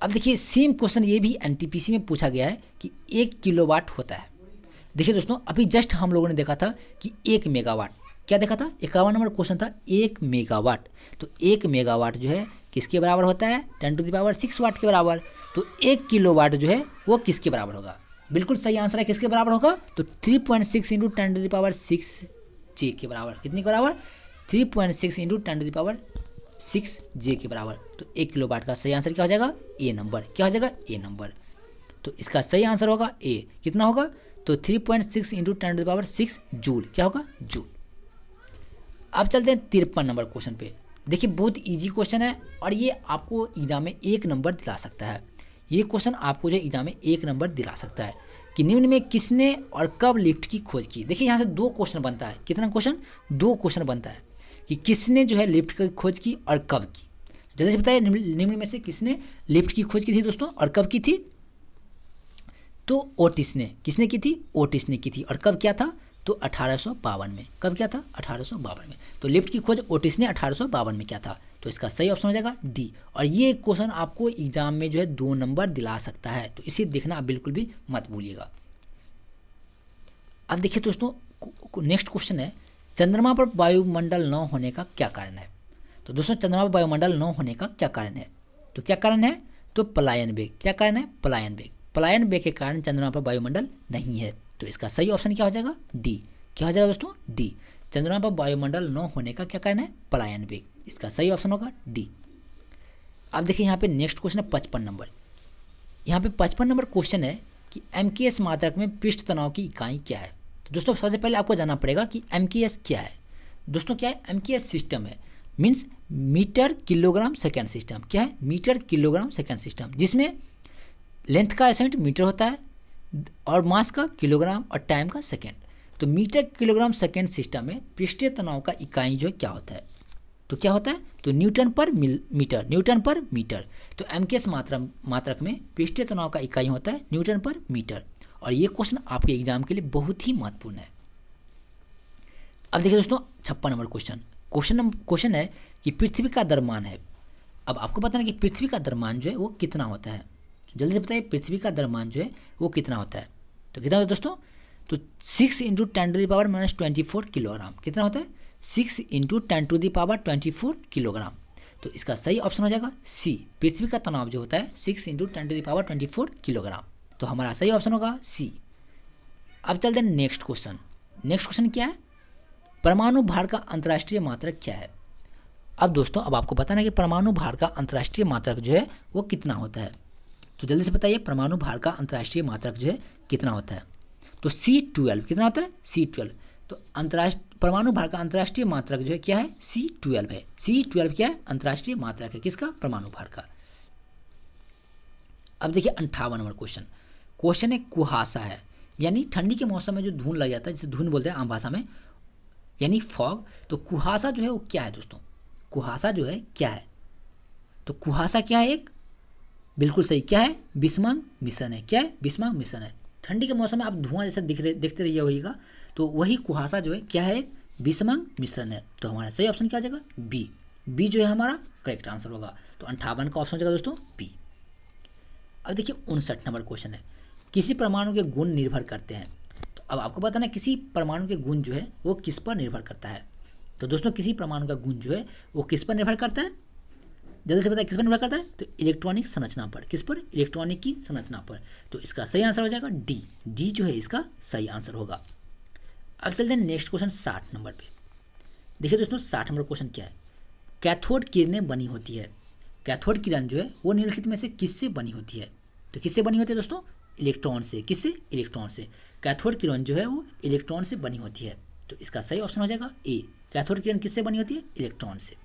अब देखिए सेम क्वेश्चन ये भी NTPC में पूछा गया है कि 1 किलोवाट होता है। देखिए दोस्तों अभी जस्ट हम लोगों ने देखा था कि 1 मेगावाट, क्या देखा था? 51 नंबर क्वेश्चन था 1 मेगावाट। तो 1 मेगावाट जो है किसके बराबर होता है? 10⁶ वाट के बराबर। तो 1 किलोवाट जो है वो किसके बराबर होगा? बिल्कुल सही आंसर है, किसके बराबर होगा? तो 3.6 × 10⁶ जे के बराबर। कितने के बराबर? 3.6 × 10⁶ जे के बराबर। तो 1 किलोवाट का सही आंसर क्या हो जाएगा? ए नंबर। क्या हो जाएगा? ए नंबर। तो इसका सही आंसर होगा ए। कितना होगा? तो 3.6 × 10⁶ जूल। क्या होगा? जूल। अब चलते हैं 53 नंबर क्वेश्चन पे। देखिए बहुत इजी क्वेश्चन है और ये आपको एग्जाम में 1 नंबर दिला सकता है। ये क्वेश्चन आपको जो एग्जाम में 1 नंबर दिला सकता है कि निम्न में किसने और कब लिफ्ट की खोज की। देखिए यहाँ से 2 क्वेश्चन बनता है। कितना क्वेश्चन? 2 क्वेश्चन बनता है कि किसने जो है लिफ्ट की खोज की और कब की। जल्दी से बताइए निम्न में से किसने लिफ्ट की खोज की थी दोस्तों और कब की थी? तो ओटिस ने। किसने की थी? ओटिस ने की थी। और कब क्या था? तो 1852 में। कब क्या था? 1852 में। तो लिफ्ट की खोज ओटिस ने 1852 में किया था। तो इसका सही ऑप्शन हो जाएगा डी। और ये क्वेश्चन आपको एग्जाम में जो है 2 नंबर दिला सकता है, तो इसे देखना आप बिल्कुल भी मत भूलिएगा। अब देखिए दोस्तों नेक्स्ट क्वेश्चन है चंद्रमा पर वायुमंडल न होने का क्या कारण है? तो दोस्तों चंद्रमा पर वायुमंडल न होने का क्या कारण है? तो क्या कारण है? तो पलायन वेग। क्या कारण है? पलायन वेग। पलायन वेग के कारण चंद्रमा पर वायुमंडल नहीं है। तो इसका सही ऑप्शन क्या हो जाएगा? डी। क्या हो जाएगा दोस्तों? डी। चंद्रमा पर वायुमंडल न होने का क्या कारण है? पलायन वेग। इसका सही ऑप्शन होगा डी। अब देखिए यहाँ पे नेक्स्ट क्वेश्चन है 55 नंबर। यहाँ पे 55 नंबर क्वेश्चन है कि MKS मात्रक में पृष्ठ तनाव की इकाई क्या है? तो दोस्तों सबसे पहले आपको जानना पड़ेगा कि MKS क्या है। दोस्तों क्या है? MKS सिस्टम है, means metre kilogram second system. क्या है? मीटर किलोग्राम सेकेंड सिस्टम, जिसमें लेंथ का एसएंट मीटर होता है और मास का किलोग्राम और टाइम का सेकेंड। तो मीटर किलोग्राम सेकेंड सिस्टम में पृष्ठीय तनाव का इकाई जो है क्या होता है? तो क्या होता है? तो न्यूटन पर मीटर। न्यूटन पर मीटर। तो MKS मात्रक में पृष्ठीय तनाव का इकाई होता है न्यूटन पर मीटर। और ये क्वेश्चन आपके एग्जाम के लिए बहुत ही महत्वपूर्ण है। अब देखिए दोस्तों 56 नंबर क्वेश्चन है कि पृथ्वी का द्रव्यमान है। अब आपको पता है कि पृथ्वी का द्रव्यमान जो है वो कितना होता है? जल्दी से बताइए, पृथ्वी का द्रव्यमान जो है वो कितना होता है? तो कितना होता है दोस्तों? तो 6 × 10⁻⁻24 किलोग्राम। कितना होता है? 6 × 10⁻24 किलोग्राम। तो इसका सही ऑप्शन हो जाएगा सी। पृथ्वी का तनाव जो होता है 6 × 10⁻24 किलोग्राम। तो हमारा सही ऑप्शन होगा सी। अब चलते हैं नेक्स्ट क्वेश्चन क्या है? परमाणु भार का अंतर्राष्ट्रीय मात्रक क्या है? अब दोस्तों अब आपको पता है कि परमाणु भार का अंतर्राष्ट्रीय मात्रक जो है वो कितना होता है? तो जल्दी से बताइए, परमाणु भार का अंतर्राष्ट्रीय मात्रक जो है कितना होता है? तो C12। कितना होता है? C12। तो परमाणु भार का अंतर्राष्ट्रीय मात्रक जो है क्या है? C12 है। C12 क्या है? अंतर्राष्ट्रीय मात्रक है किसका? परमाणु भार का। अब देखिए 58 नंबर क्वेश्चन है कुहासा है, यानी ठंडी के मौसम में जो धुंध लग जाता है, जिसे धुंध बोलते हैं आम भाषा में, यानी फॉग। तो कुहासा जो है वो क्या है दोस्तों? कुहासा जो है क्या है? तो कुहासा क्या है? एक बिल्कुल सही क्या है? विषमांग मिश्रण है। क्या है? विषमांग मिश्रण है। ठंडी के मौसम में आप धुआं जैसा देखते रहिए होगा, तो वही कुहासा जो है क्या है? एक विषमांग मिश्रण है। तो हमारा सही ऑप्शन क्या हो जाएगा? बी। बी जो है हमारा करेक्ट आंसर होगा। तो 58 का ऑप्शन हो जाएगा दोस्तों बी। अब देखिए 59 नंबर क्वेश्चन है, किसी परमाणु के गुण निर्भर करते हैं। तो अब आपको पता ना किसी परमाणु के गुण जो है वो किस पर निर्भर करता है? तो दोस्तों किसी परमाणु का गुण जो है वो किस पर निर्भर करता है? जल्दी से बताइए, किस पर निर्भर करता है? तो इलेक्ट्रॉनिक संरचना पर। किस पर? इलेक्ट्रॉनिक की संरचना पर। तो इसका सही आंसर हो जाएगा डी। डी जो है इसका सही आंसर होगा। अब चलते हैं नेक्स्ट क्वेश्चन 60 नंबर पे। देखिए दोस्तों 60 नंबर क्वेश्चन क्या है? कैथोड किरणें बनी होती है। कैथोड किरण जो है वो निम्नलिखित में से किससे बनी होती है? तो किससे बनी होती है दोस्तों? इलेक्ट्रॉन से। किससे? इलेक्ट्रॉन से। कैथोड किरण जो है वो इलेक्ट्रॉन से बनी होती है। तो इसका सही ऑप्शन हो जाएगा ए। कैथोड किरण किससे बनी होती है? इलेक्ट्रॉन से।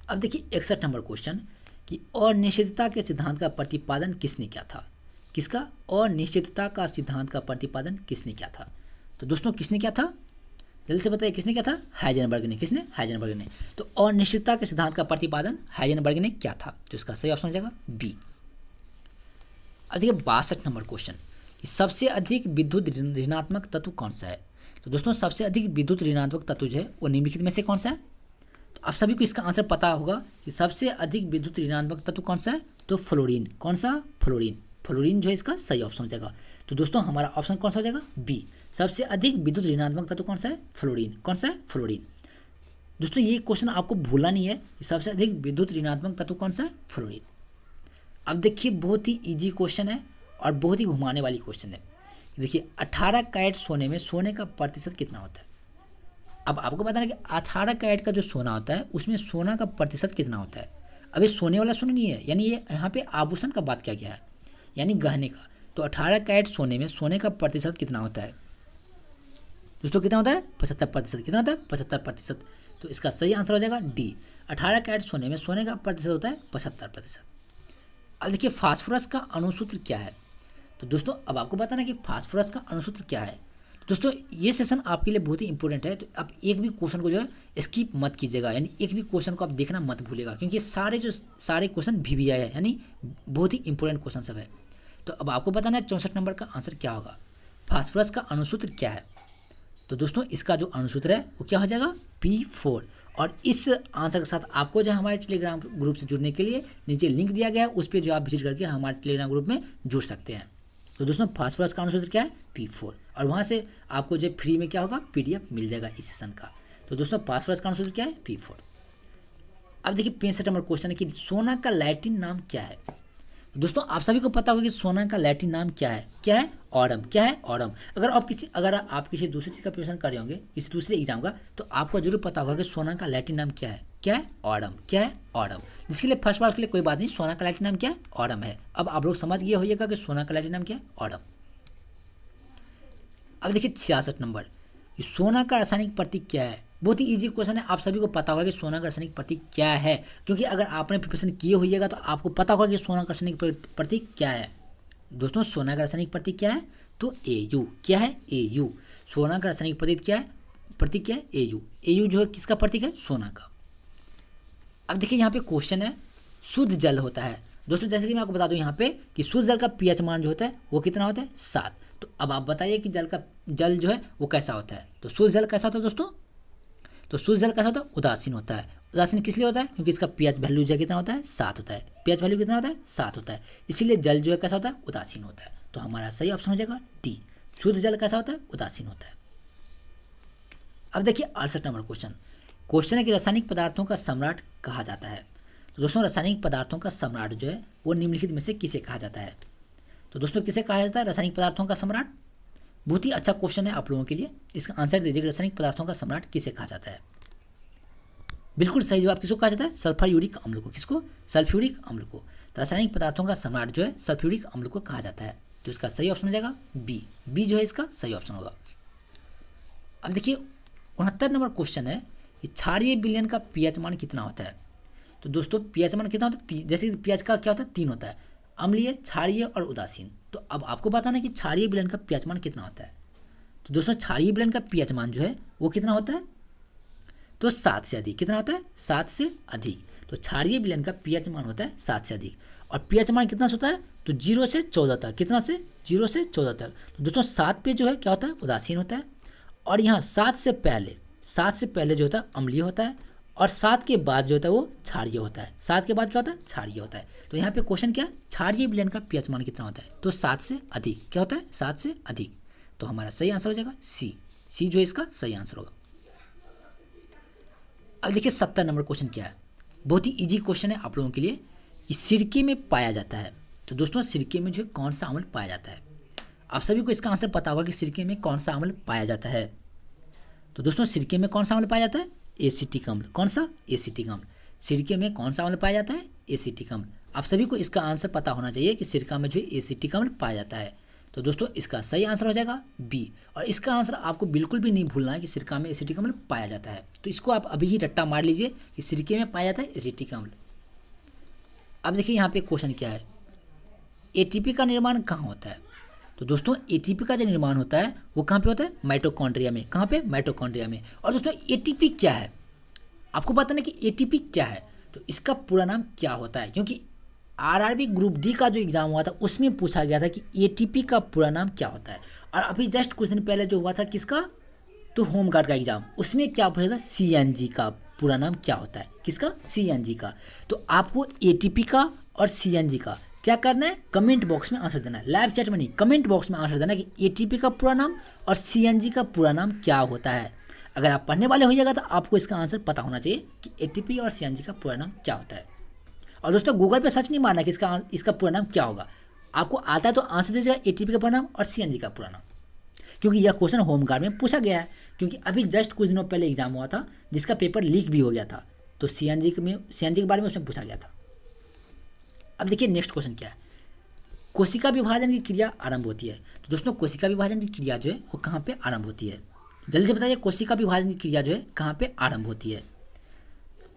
अब देखिए 61 नंबर क्वेश्चन कि अनिश्चितता के सिद्धांत का प्रतिपादन किसने किया था? किसका? अनिश्चितता का सिद्धांत का प्रतिपादन किसने किया था? तो दोस्तों किसने किया था? जल्दी से बताइए, किसने किया था? हाइजेनबर्ग ने। किसने? हाइजेनबर्ग ने। तो अनिश्चितता के सिद्धांत का प्रतिपादन हाइजेनबर्ग ने किया था। तो इसका सही ऑप्शन हो जाएगा बी। अब देखिए 62 नंबर क्वेश्चन कि सबसे अधिक विद्युत ऋणात्मक तत्व कौन सा है? तो दोस्तों सबसे अधिक विद्युत ऋणात्मक तत्व जो है वो निम्नलिखित में से कौन सा है? तो आप सभी को इसका आंसर पता होगा कि सबसे अधिक विद्युत ऋणात्मक तत्व कौन सा है? तो फ्लोरीन। कौन सा? फ्लोरीन। फ्लोरीन जो है इसका सही ऑप्शन हो जाएगा। तो दोस्तों हमारा ऑप्शन कौन सा हो जाएगा? बी। सबसे अधिक विद्युत ऋणात्मक तत्व कौन सा है? फ्लोरीन। कौन सा है? फ्लोरीन। दोस्तों ये क्वेश्चन आपको भूलना नहीं है कि सबसे अधिक विद्युत ऋणात्मक तत्व कौन सा है? फ्लोरीन। अब देखिए बहुत ही इजी क्वेश्चन है और बहुत ही घुमाने वाली क्वेश्चन है। देखिए 18 कैरेट सोने में सोने का प्रतिशत कितना होता है? अब आपको पता है कि 18 कैरेट का जो सोना होता है उसमें सोना का प्रतिशत कितना होता है? अब ये सोने वाला सोना नहीं है, यानी ये यहाँ पे आभूषण का बात किया गया है, यानी गहने का। तो 18 कैरेट सोने में सोने का प्रतिशत कितना होता है दोस्तों? कितना होता है? 75%। कितना होता है? 75%। तो इसका सही आंसर हो जाएगा डी। 18 कैरेट सोने में सोने का प्रतिशत होता है 75%। अब देखिए फास्फोरस का अणुसूत्र क्या है? तो दोस्तों अब आपको पता ना कि फास्फोरस का अणुसूत्र क्या है। दोस्तों ये सेशन आपके लिए बहुत ही इंपॉर्टेंट है, तो आप एक भी क्वेश्चन को जो है स्किप मत कीजिएगा, यानी एक भी क्वेश्चन को आप देखना मत भूलिएगा, क्योंकि सारे क्वेश्चन VVI है, यानी बहुत ही इंपॉर्टेंट क्वेश्चन सब है। तो अब आपको बताना है 64 नंबर का आंसर क्या होगा? फास्फोरस का अणुसूत्र क्या है? तो दोस्तों इसका जो अणुसूत्र है वो क्या हो जाएगा? P4। और इस आंसर के साथ आपको जो हमारे टेलीग्राम ग्रुप से जुड़ने के लिए नीचे लिंक दिया गया है, उस पर जो आप विजिट करके हमारे टेलीग्राम ग्रुप में जुड़ सकते हैं। तो दोस्तों फास्फोरस का अणु सूत्र क्या है P4, और वहाँ से आपको जो फ्री में क्या होगा PDF मिल जाएगा इस सेशन का। तो दोस्तों फास्फोरस का अणु सूत्र क्या है P4। अब देखिए 65 नंबर क्वेश्चन है कि सोना का लैटिन नाम क्या है। दोस्तों आप सभी को पता होगा कि सोना का लैटिन नाम क्या है ऑरम। क्या है ऑरम। अगर आप किसी दूसरी चीज़ का प्रिपरेशन कर रहे होंगे किसी दूसरे एग्जाम का, तो आपको जरूर पता होगा कि सोना का लैटिन नाम क्या है ऑरम। क्या है ऑरम। जिसके लिए फर्स्ट बार के लिए कोई बात नहीं, सोना का लैटिन नाम क्या है ऑरम है। अब आप लोग समझ गए होइएगा कि सोना का लैटिन नाम क्या है ऑरम। अब देखिए 66 नंबर, सोना का रासायनिक प्रतीक क्या है। बहुत ही इजी क्वेश्चन है, आप सभी को पता होगा कि सोना का रासायनिक प्रतीक क्या है, क्योंकि अगर आपने प्रिपरेशन किए होइएगा तो आपको पता होगा कि सोना का रासायनिक प्रतीक क्या है। दोस्तों सोना का रासायनिक प्रतीक क्या है, तो Au। क्या है Au। सोना का रासायनिक प्रतीक क्या है Au। Au जो है किसका प्रतीक है, सोना का। अब देखिए यहाँ पे क्वेश्चन है शुद्ध जल होता है। दोस्तों जैसे कि मैं आपको बता दूं यहाँ पे कि शुद्ध जल का pH मान जो होता है वो कितना होता है 7। तो अब आप बताइए कि जल जो है वो कैसा होता है। तो शुद्ध जल कैसा होता है दोस्तों, तो शुद्ध जल कैसा होता है, उदासीन होता है। उदासीन किस लिए होता है, क्योंकि इसका pH वैल्यू जो कितना होता है 7 होता है। pH वैल्यू कितना होता है 7 होता है, इसीलिए जल जो है कैसा होता है, उदासीन होता है। तो हमारा सही ऑप्शन हो जाएगा डी, शुद्ध जल कैसा होता है, उदासीन होता है। अब देखिए 68 नंबर क्वेश्चन है कि रासायनिक पदार्थों का सम्राट कहा जाता है। तो दोस्तों रासायनिक पदार्थों का सम्राट जो है वो निम्नलिखित में से किसे कहा जाता है। तो दोस्तों किसे कहा जाता है रासायनिक पदार्थों का सम्राट। बहुत ही अच्छा क्वेश्चन है आप लोगों के लिए, इसका आंसर दीजिएगा। रासायनिक पदार्थों का सम्राट किसे कहा जाता है। बिल्कुल सही जवाब किसको कहा जाता है, सल्फ्यूरिक अम्ल को। किसको, सल्फ्यूरिक अम्ल को। तो रासायनिक पदार्थों का सम्राट जो है सल्फ्यूरिक अम्ल को कहा जाता है। तो इसका सही ऑप्शन हो जाएगा बी जो है इसका सही ऑप्शन होगा। अब देखिए 69 नंबर क्वेश्चन है कि क्षारीय विलयन का pH मान कितना होता है। तो दोस्तों pH मान कितना होता है, जैसे pH का क्या होता है 3 होता है, अम्लीय, क्षारीय और उदासीन। तो अब आपको बताना है कि क्षारीय विलयन का pH मान कितना होता है। तो दोस्तों क्षारीय विलयन का pH मान जो है वो कितना होता है, तो 7 से अधिक। कितना होता है, 7 से अधिक। तो क्षारीय विलयन का pH मान होता है 7 से अधिक। और pH मान कितना से होता है, तो 0 से 14 तक। कितना से, 0 से 14 तक। तो दोस्तों 7 पे जो है क्या होता है, उदासीन होता है। और यहाँ 7 से पहले जो होता है अम्लीय होता है, और 7 के बाद जो होता है वो क्षारीय होता है। 7 के बाद क्या होता है, क्षारीय होता है। तो यहाँ पे क्वेश्चन क्या है, क्षारीय विलयन का pH मान कितना होता है, तो 7 से अधिक। क्या होता है, 7 से अधिक। तो हमारा सही आंसर हो जाएगा सी जो है इसका सही आंसर होगा। अब देखिए 70 नंबर क्वेश्चन क्या है, बहुत ही इजी क्वेश्चन है आप लोगों के लिए कि सिरके में पाया जाता है। तो दोस्तों सिरके में जो कौन सा अम्ल पाया जाता है, आप सभी को इसका आंसर पता होगा कि सिरके में कौन सा अम्ल पाया जाता है। तो दोस्तों सिरके में कौन सा अम्ल पाया जाता है, एसिटिक अम्ल। कौन सा, एसिटिक अम्ल। सिरके में कौन सा अम्ल पाया जाता है, एसिटिक अम्ल। आप सभी को इसका आंसर पता होना चाहिए कि सिरका में जो एसिटिक अम्ल पाया जाता है। तो दोस्तों इसका सही आंसर हो जाएगा बी। और इसका आंसर आपको बिल्कुल भी नहीं भूलना है कि सिरका में एसिटिक अम्ल पाया जाता है। तो इसको आप अभी ही रट्टा मार लीजिए कि सिरके में पाया जाता है एसिटिक अम्ल। अब देखिए यहाँ पे क्वेश्चन क्या है, एटीपी का निर्माण कहाँ होता है। तो दोस्तों एटीपी का जो निर्माण होता है वो कहाँ पे होता है, माइटोकॉन्ड्रिया में। कहाँ पे, माइटोकॉन्ड्रिया में। और दोस्तों एटीपी क्या है, आपको बताना कि एटीपी क्या है। तो इसका पूरा नाम क्या होता है, क्योंकि आरआरबी ग्रुप डी का जो एग्जाम हुआ था उसमें पूछा गया था कि एटीपी का पूरा नाम क्या होता है। और अभी जस्ट कुछ दिन पहले जो हुआ था किसका, तो होमगार्ड का एग्जाम, उसमें क्या पूछा था, सीएनजी का पूरा नाम क्या होता है। किसका, सीएनजी का। तो आपको एटीपी का और सीएनजी का क्या करना है, कमेंट बॉक्स में आंसर देना है। लाइव चैट में नहीं, कमेंट बॉक्स में आंसर देना है कि एटीपी का पूरा नाम और सीएनजी का पूरा नाम क्या होता है। अगर आप पढ़ने वाले होइएगा तो आपको इसका आंसर पता होना चाहिए कि एटीपी और सीएनजी का पूरा नाम क्या होता है। और दोस्तों गूगल पे सर्च नहीं मारना कि इसका पूरा नाम क्या होगा। आपको आता है तो आंसर दीजिएगा एटीपी का पूरा नाम और सीएनजी का पूरा नाम, क्योंकि यह क्वेश्चन होमगार्ड में पूछा गया है। क्योंकि अभी जस्ट कुछ दिनों पहले एग्जाम हुआ था जिसका पेपर लीक भी हो गया था, तो सीएनजी के बारे में उसमें पूछा गया था। अब देखिए नेक्स्ट क्वेश्चन क्या है, कोशिका विभाजन की क्रिया आरंभ होती है। तो दोस्तों कोशिका विभाजन की क्रिया जो है वो कहाँ पे आरंभ होती है, जल्दी से बताइए। कोशिका विभाजन की क्रिया जो है कहाँ पे आरंभ होती है।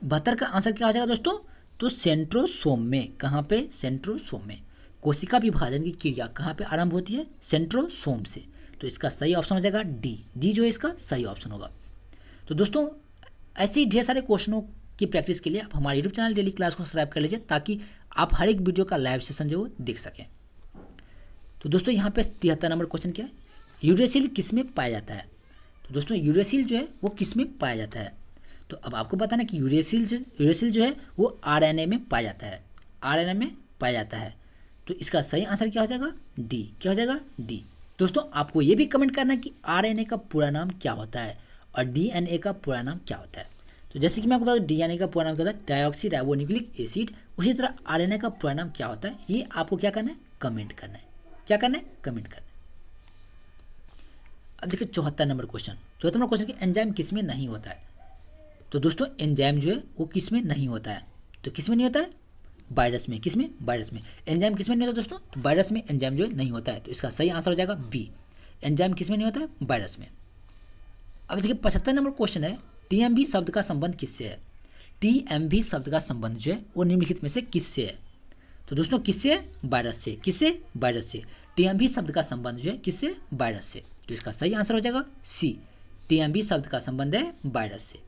72 का आंसर क्या हो जाएगा दोस्तों, तो सेंट्रोसोम में। कहाँ पे, सेंट्रोसोम में। कोशिका विभाजन की क्रिया कहाँ पे आरंभ होती है, सेंट्रोसोम से। तो इसका सही ऑप्शन हो जाएगा डी जो है इसका सही ऑप्शन होगा। तो दोस्तों ऐसे ही ढेर सारे क्वेश्चनों की प्रैक्टिस के लिए आप हमारे यूट्यूब चैनल डेली क्लास को सब्सक्राइब कर लीजिए, ताकि आप हर एक वीडियो का लाइव सेशन जो देख सकें। तो दोस्तों यहाँ पे 73 नंबर क्वेश्चन क्या है, यूरेसिल किस में पाया जाता है। तो दोस्तों यूरेसिल जो है वो किस में पाया जाता है। तो अब आपको बताना कि यूरेसिल जो है वो आरएनए में पाया जाता है। आरएनए में पाया जाता है। तो इसका सही आंसर क्या हो जाएगा? डी। क्या हो जाएगा? डी। दोस्तों आपको ये भी कमेंट करना है कि आरएनए का पूरा नाम क्या होता है और डीएनए का पूरा नाम क्या होता है। तो जैसे कि मैं आपको बता दूं डीएनए का पूरा नाम क्या होता है? Dioxy ribonucleic acid. उसी तरह आरएनए का पूरा नाम क्या होता है, ये आपको क्या करना है? कमेंट करना है। क्या करना है? कमेंट करना है। अब देखिए 74 नंबर क्वेश्चन। 74 नंबर क्वेश्चन कि एंजाइम किस में नहीं होता है? तो दोस्तों एंजाइम जो है वो किस में नहीं होता है? तो किस में नहीं होता है? वायरस में। किस में? वायरस में। एंजाइम किस में नहीं होता दोस्तों? वायरस में एंजाइम जो है नहीं होता है। तो इसका सही आंसर हो जाएगा बी। एंजाइम किस में नहीं होता है? वायरस में। अब देखिए 75 नंबर क्वेश्चन है, टीएमबी शब्द का संबंध किससे है? टीएमबी शब्द का संबंध जो है वो निम्नलिखित में से किससे है? तो दोस्तों किससे है? वायरस से। किससे? वायरस से। टीएमबी शब्द का संबंध जो है किससे? वायरस से। तो इसका सही आंसर हो जाएगा सी। टीएमबी शब्द का संबंध है वायरस से।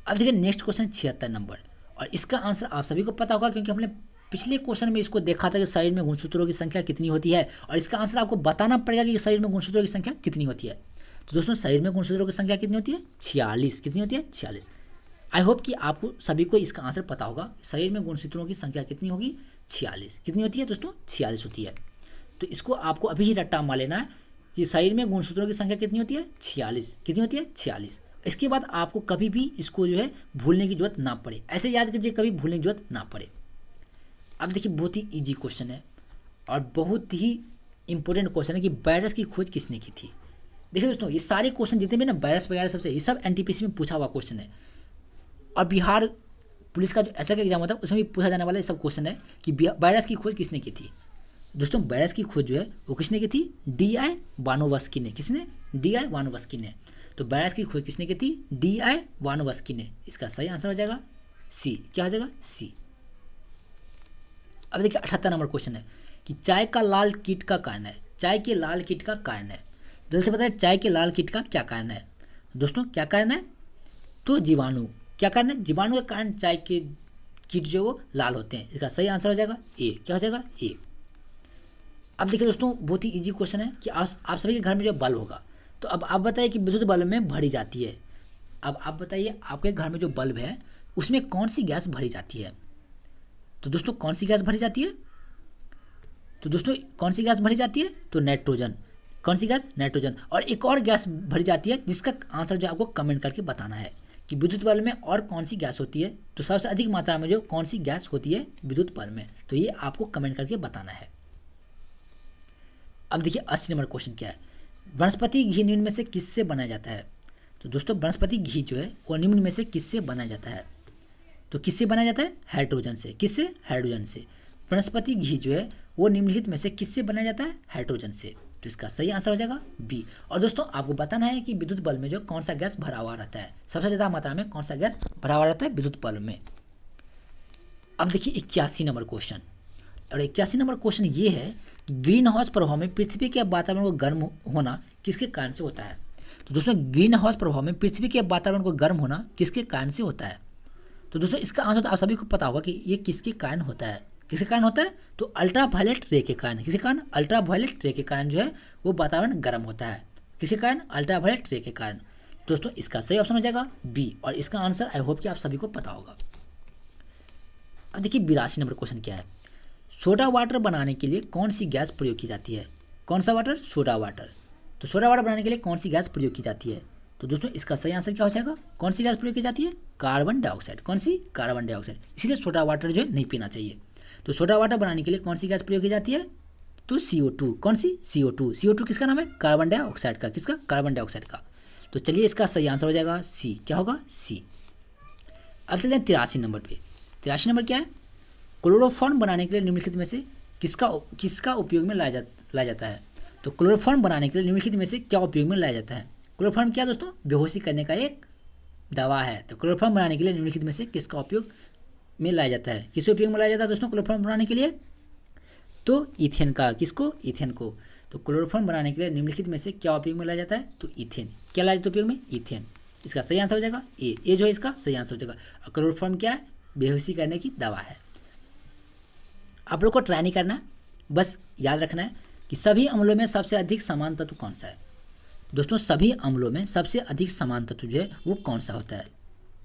अब देखिए नेक्स्ट क्वेश्चन 76 नंबर, और इसका आंसर आप सभी को पता होगा क्योंकि हमने पिछले क्वेश्चन में इसको देखा था कि शरीर में गुणसूत्रों की संख्या कितनी होती है, और इसका आंसर आपको बताना पड़ेगा कि शरीर में गुणसूत्रों की संख्या कितनी होती है। तो दोस्तों शरीर में गुणसूत्रों की संख्या कितनी होती है? 46। कितनी होती है? 46। आई होप कि आपको सभी को इसका आंसर पता होगा। शरीर में गुणसूत्रों की संख्या कितनी होगी? 46। कितनी होती है दोस्तों? 46 होती है। तो इसको आपको अभी ही रट्टा मार लेना है कि शरीर में गुणसूत्रों की संख्या कितनी होती है? 46। कितनी होती है? 46। इसके बाद आपको कभी भी इसको जो है भूलने की जरूरत ना पड़े। ऐसे याद कीजिए, कभी भूलने की जरूरत ना पड़े। अब देखिए बहुत ही इजी क्वेश्चन है और बहुत ही इंपॉर्टेंट क्वेश्चन है कि वायरस की खोज किसने की थी। देखिए दोस्तों ये सारे क्वेश्चन जितने भी ना वायरस वगैरह सबसे, ये सब एनटीपीसी में पूछा हुआ क्वेश्चन है। और बिहार पुलिस का जो ऐसा का एग्जाम होता है उसमें भी पूछा जाने वाला ये सब क्वेश्चन है कि वायरस की खोज किसने की थी। दोस्तों वायरस की खोज जो है वो किसने की थी? डी.आई. वानोवस्की ने। किसने? डी.आई. वानोवस्की ने। तो वायरस की खोज किसने की थी? डी.आई. वानोवस्की ने। इसका सही आंसर हो जाएगा सी। क्या हो जाएगा? सी। अब देखिए 78 नंबर क्वेश्चन है कि चाय का लाल कीट का कारण है। चाय के लाल कीट का कारण है। जल्दी से बताएं चाय के लाल कीट का क्या कारण है? दोस्तों क्या कारण है? तो जीवाणु। क्या कारण है? जीवाणु के कारण चाय के कीट जो वो लाल होते हैं। इसका सही आंसर हो जाएगा ए। क्या हो जाएगा? ए। अब देखिए दोस्तों बहुत ही इजी क्वेश्चन है कि आप सभी के घर में जो बल्ब होगा, तो अब आप बताइए कि विद्युत बल्ब में भरी जाती है। अब आप बताइए आपके घर में जो बल्ब है उसमें कौन सी गैस भरी जाती है? तो दोस्तों कौन सी गैस भरी जाती है? तो दोस्तों कौन सी गैस भरी जाती है? तो नाइट्रोजन। कौन सी गैस? नाइट्रोजन। और एक और गैस भरी जाती है जिसका आंसर जो आपको कमेंट करके बताना है कि विद्युत बल्ब में और कौन सी गैस होती है। तो सबसे अधिक मात्रा में जो कौन सी गैस होती है विद्युत बल्ब में, तो ये आपको कमेंट करके बताना है। अब देखिए 80 नंबर क्वेश्चन क्या है? वनस्पति घी निम्न में से किससे बनाया जाता है? तो दोस्तों वनस्पति घी जो है वो निम्न में से किससे बनाया जाता है? तो किससे बनाया जाता है? हाइड्रोजन से। किससे? हाइड्रोजन से। वनस्पति घी जो है वो निम्नलिखित में से किससे बनाया जाता है? हाइड्रोजन से। तो इसका सही आंसर हो जाएगा बी। और दोस्तों आपको बताना है कि विद्युत बल्ब में जो कौन सा गैस भरा हुआ रहता है, सबसे ज़्यादा मात्रा में कौन सा गैस भरा हुआ रहता है विद्युत बल्ब में। अब देखिए 81 नंबर क्वेश्चन, और 81 नंबर क्वेश्चन ये है कि ग्रीन हाउस प्रभाव में पृथ्वी के वातावरण को गर्म होना किसके कारण से होता है? तो दोस्तों ग्रीन हाउस प्रभाव में पृथ्वी के वातावरण को गर्म होना किसके कारण से होता है? तो दोस्तों इसका आंसर तो आप सभी को पता होगा कि ये किसके कारण होता है। किसके कारण होता है? तो अल्ट्रावायलेट रे के कारण। किसके कारण? अल्ट्रावायलेट रे के कारण जो है वो वातावरण गर्म होता है। किसके कारण? अल्ट्रावायलेट रे के कारण। दोस्तों इसका सही ऑप्शन हो जाएगा बी, और इसका आंसर आई होप कि आप सभी को पता होगा। अब देखिए 82 नंबर क्वेश्चन क्या है? सोडा वाटर बनाने के लिए कौन सी गैस प्रयोग की जाती है? कौन सा वाटर? Soda water. तो सोडा वाटर बनाने के लिए कौन सी गैस प्रयोग की जाती है? तो दोस्तों इसका सही आंसर क्या हो जाएगा? कौन सी गैस प्रयोग की जाती है? Carbon dioxide. कौन सी? Carbon dioxide. इसीलिए सोडा वाटर जो है नहीं पीना चाहिए। तो सोडा वाटर बनाने के लिए कौन सी गैस प्रयोग की जाती है? तो CO2। कौन सी? CO2। CO2 किसका नाम है? कार्बन डाइऑक्साइड का। किसका? कार्बन डाइऑक्साइड का। तो चलिए इसका सही आंसर हो जाएगा सी। क्या होगा? सी। अब चलते हैं 83 नंबर पे। 83 नंबर क्या है? क्लोरोफॉर्म बनाने के लिए निम्नलिखित में से किसका उपयोग में लाया जाता है? तो क्लोरोफॉर्म बनाने के लिए निम्नलिखित में से क्या उपयोग में लाया जाता है? क्लोरोफॉर्म क्या दोस्तों? बेहोशी करने का एक दवा है। तो क्लोरोफॉर्म बनाने के लिए निम्नलिखित में से किसका उपयोग में लाया जाता है? किस उपयोग में लाया जाता है दोस्तों क्लोरोफॉर्म बनाने के लिए? तो इथेन का। किसको? इथेन को। तो क्लोरोफॉर्म बनाने के लिए निम्नलिखित में से क्या उपयोग में लाया जाता है? तो इथेन। क्या लाया जाता है उपयोग में? इथेन। इसका सही आंसर हो जाएगा ए। ये जो है इसका सही आंसर हो जाएगा। और क्लोरोफॉर्म क्या है? बेहोशी करने की दवा है। आप लोग को ट्राई नहीं करना, बस याद रखना है कि सभी अम्लों में सबसे अधिक समान तत्व कौन सा है? दोस्तों सभी अम्लों में सबसे अधिक समान तत्व जो है वो कौन सा होता है?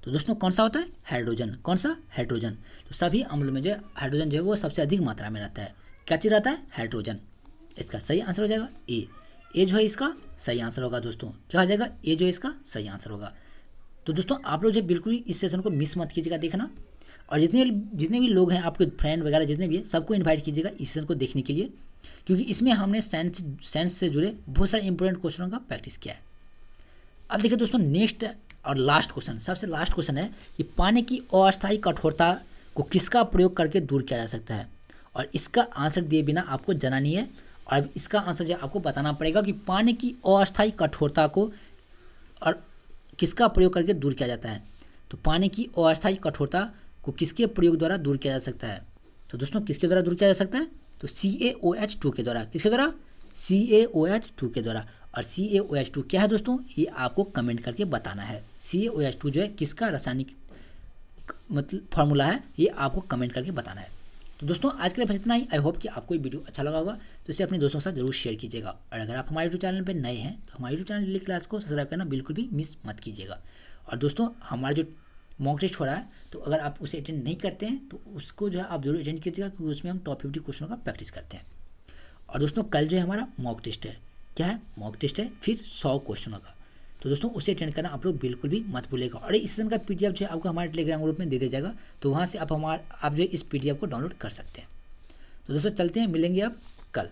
तो दोस्तों कौन सा होता है? हाइड्रोजन। कौन सा? हाइड्रोजन। तो सभी अम्लों में जो हाइड्रोजन जो है वो सबसे अधिक मात्रा में रहता है। क्या चीज़ रहता है? हाइड्रोजन। इसका सही आंसर हो जाएगा ए। ए जो है इसका सही आंसर होगा दोस्तों। क्या हो जाएगा? ए जो है इसका सही आंसर होगा। तो दोस्तों आप लोग जो बिल्कुल इस सेशन को मिस मत कीजिएगा देखना, और जितने भी लोग हैं आपके फ्रेंड वगैरह जितने भी हैं सबको इन्वाइट कीजिएगा इस सेशन को देखने के लिए, क्योंकि इसमें हमने साइंस से जुड़े बहुत सारे इंपॉर्टेंट क्वेश्चनों का प्रैक्टिस किया है। अब देखिए दोस्तों नेक्स्ट और लास्ट क्वेश्चन, सबसे लास्ट क्वेश्चन है कि पानी की अस्थायी कठोरता को किसका प्रयोग करके दूर किया जा सकता है, और इसका आंसर दिए बिना आपको जाना नहीं है, और अब इसका आंसर जो आपको बताना पड़ेगा कि पानी की अस्थायी कठोरता को और किसका प्रयोग करके दूर किया जाता है। तो पानी की अस्थायी कठोरता को किसके प्रयोग द्वारा दूर किया जा सकता है? तो दोस्तों किसके द्वारा दूर किया जा सकता है? तो CaOH2 के द्वारा। किसके द्वारा? CaOH2 के द्वारा। और CaOH2 क्या है दोस्तों? ये आपको कमेंट करके बताना है। CaOH2 जो है किसका रासायनिक मतलब फार्मूला है, ये आपको कमेंट करके बताना है। तो दोस्तों आज के लिए बस इतना ही। आई होप कि आपको ये वीडियो अच्छा लगा होगा, तो इसे अपने दोस्तों के साथ जरूर शेयर कीजिएगा। और अगर आप हमारे यूट्यूब चैनल पर नए हैं तो हमारे यूट्यूब चैनल डेली क्लास को सब्सक्राइब करना बिल्कुल भी मिस मत कीजिएगा। और दोस्तों हमारा जो मॉक टेस्ट हो रहा है, तो अगर आप उसे अटेंड नहीं करते हैं तो उसको जो है आप जरूर अटेंड कीजिएगा, क्योंकि उसमें हम टॉप 50 क्वेश्चनों का प्रैक्टिस करते हैं। और दोस्तों कल जो है हमारा मॉक टेस्ट है। क्या है? मॉक टेस्ट है, फिर 100 क्वेश्चनों का। तो दोस्तों उसे अटेंड करना आप लोग बिल्कुल भी मत भूलिएगा। और इस सेशन का PDF जो है आपको हमारे टेलीग्राम ग्रुप में दे दिया जाएगा, तो वहाँ से आप जो है इस PDF को डाउनलोड कर सकते हैं। तो दोस्तों चलते हैं, मिलेंगे अब कल।